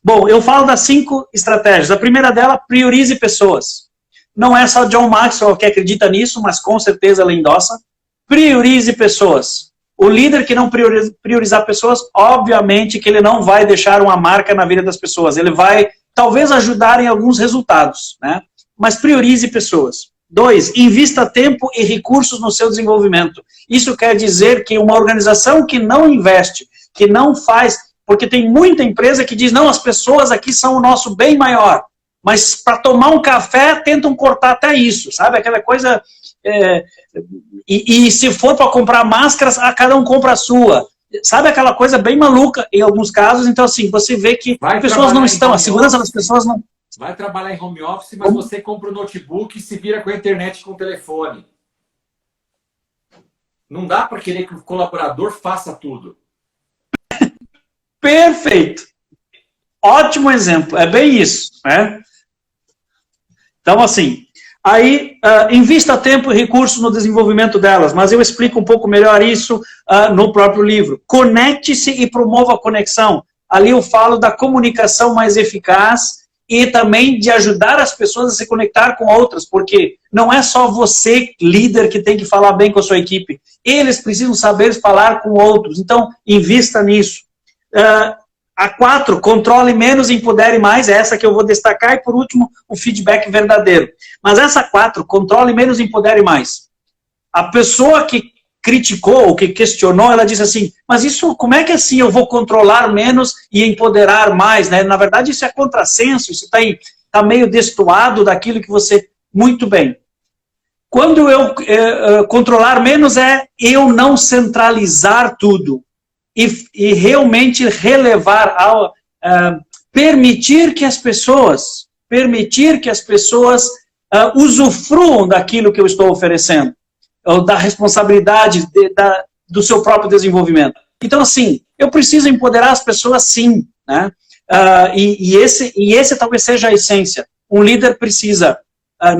Bom, eu falo das 5 estratégias. A primeira dela, priorize pessoas. Não é só John Maxwell que acredita nisso, mas com certeza ela endossa. Priorize pessoas. O líder que não priorizar pessoas, obviamente que ele não vai deixar uma marca na vida das pessoas. Ele vai, talvez, ajudar em alguns resultados, né? Mas priorize pessoas. 2, invista tempo e recursos no seu desenvolvimento. Isso quer dizer que uma organização que não investe, que não faz... Porque tem muita empresa que diz, não, as pessoas aqui são o nosso bem maior. Mas para tomar um café, tentam cortar até isso, sabe? Aquela coisa... E se for para comprar máscaras, cada um compra a sua. Sabe aquela coisa bem maluca em alguns casos? Então, assim, você vê que as pessoas não estão, a segurança das pessoas não... Vai trabalhar em home office, mas você compra o notebook e se vira com a internet e com o telefone. Não dá para querer que o colaborador faça tudo. Perfeito. Ótimo exemplo, é bem isso, né? Então, assim, aí invista tempo e recursos no desenvolvimento delas, mas eu explico um pouco melhor isso no próprio livro. Conecte-se e promova a conexão. Ali eu falo da comunicação mais eficaz e também de ajudar as pessoas a se conectar com outras, porque não é só você, líder, que tem que falar bem com a sua equipe. Eles precisam saber falar com outros, então invista nisso. A 4, controle menos e empodere mais, é essa que eu vou destacar, e por último, o feedback verdadeiro. Mas essa 4, controle menos e empodere mais. A pessoa que criticou, ou que questionou, ela disse assim, mas isso, como é que assim eu vou controlar menos e empoderar mais, né? Na verdade, isso é contrassenso, isso tá meio destoado daquilo que você... Muito bem. Quando eu controlar menos é eu não centralizar tudo. E realmente relevar, permitir que as pessoas usufruam daquilo que eu estou oferecendo, ou da responsabilidade do seu próprio desenvolvimento. Então, assim, eu preciso empoderar as pessoas, sim, né? E esse talvez seja a essência. Um líder precisa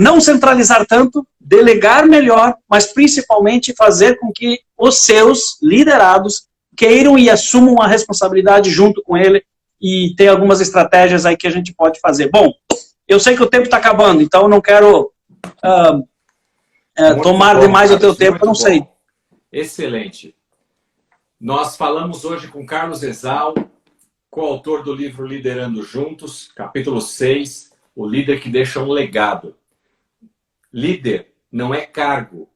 não centralizar tanto, delegar melhor, mas principalmente fazer com que os seus liderados queiram e assumam a responsabilidade junto com ele, e tem algumas estratégias aí que a gente pode fazer. Bom, eu sei que o tempo está acabando, então eu não quero tomar demais o teu tempo, eu não sei. Excelente. Nós falamos hoje com Carlos Ezal, coautor do livro Liderando Juntos, capítulo 6, o líder que deixa um legado. Líder não é cargo.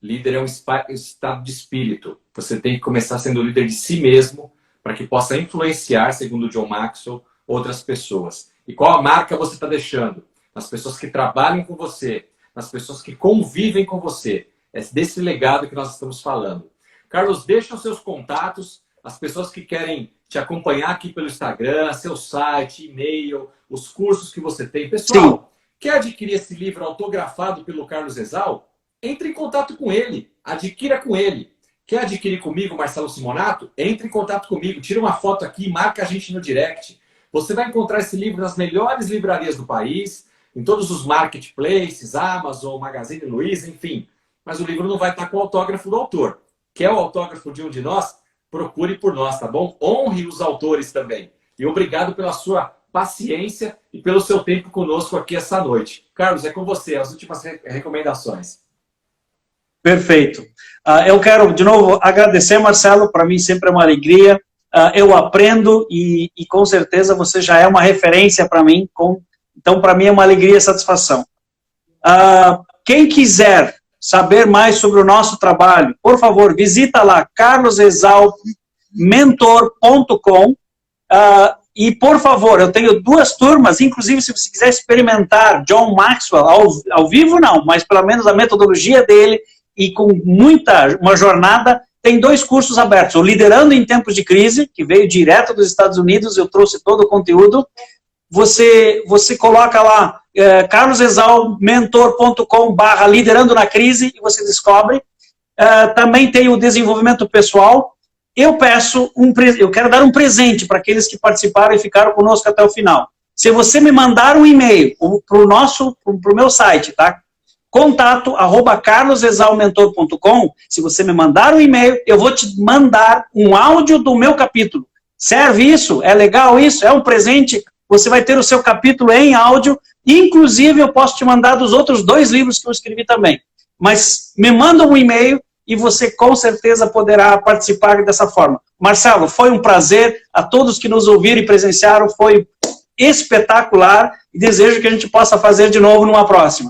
Líder é um estado de espírito. Você tem que começar sendo líder de si mesmo para que possa influenciar, segundo John Maxwell, outras pessoas. E qual a marca você está deixando? Nas pessoas que trabalham com você, nas pessoas que convivem com você. É desse legado que nós estamos falando. Carlos, deixa os seus contatos, as pessoas que querem te acompanhar aqui pelo Instagram, seu site, e-mail, os cursos que você tem. Pessoal, sim, quer adquirir esse livro autografado pelo Carlos Ezal? Entre em contato com ele, adquira com ele. Quer adquirir comigo, Marcelo Simonato? Entre em contato comigo, tira uma foto aqui, marca a gente no direct. Você vai encontrar esse livro nas melhores livrarias do país, em todos os marketplaces, Amazon, Magazine Luiza, enfim. Mas o livro não vai estar com o autógrafo do autor. Quer o autógrafo de um de nós? Procure por nós, tá bom? Honre os autores também. E obrigado pela sua paciência e pelo seu tempo conosco aqui essa noite. Carlos, é com você, as últimas recomendações. Perfeito. Eu quero, de novo, agradecer, Marcelo. Para mim sempre é uma alegria. Eu aprendo e com certeza você já é uma referência para mim. Então, para mim é uma alegria e satisfação. Quem quiser saber mais sobre o nosso trabalho, por favor, visita lá carlosexalmentor.com. E, por favor, eu tenho 2 turmas, inclusive se você quiser experimentar John Maxwell, ao vivo não, mas pelo menos a metodologia dele, e com uma jornada, tem 2 cursos abertos. O Liderando em Tempos de Crise, que veio direto dos Estados Unidos, eu trouxe todo o conteúdo. Você coloca lá, carlosexalmentor.com/liderando na crise, e você descobre. Também tem o desenvolvimento pessoal. Eu quero dar um presente para aqueles que participaram e ficaram conosco até o final. Se você me mandar um e-mail para o meu site, tá? contato@carlosexalmentor.com. Se você me mandar um e-mail, eu vou te mandar um áudio do meu capítulo. Serve isso? É legal isso? É um presente? Você vai ter o seu capítulo em áudio. Inclusive, eu posso te mandar dos outros 2 livros que eu escrevi também. Mas me manda um e-mail e você com certeza poderá participar dessa forma. Marcelo, foi um prazer. A todos que nos ouviram e presenciaram, foi espetacular. E desejo que a gente possa fazer de novo numa próxima.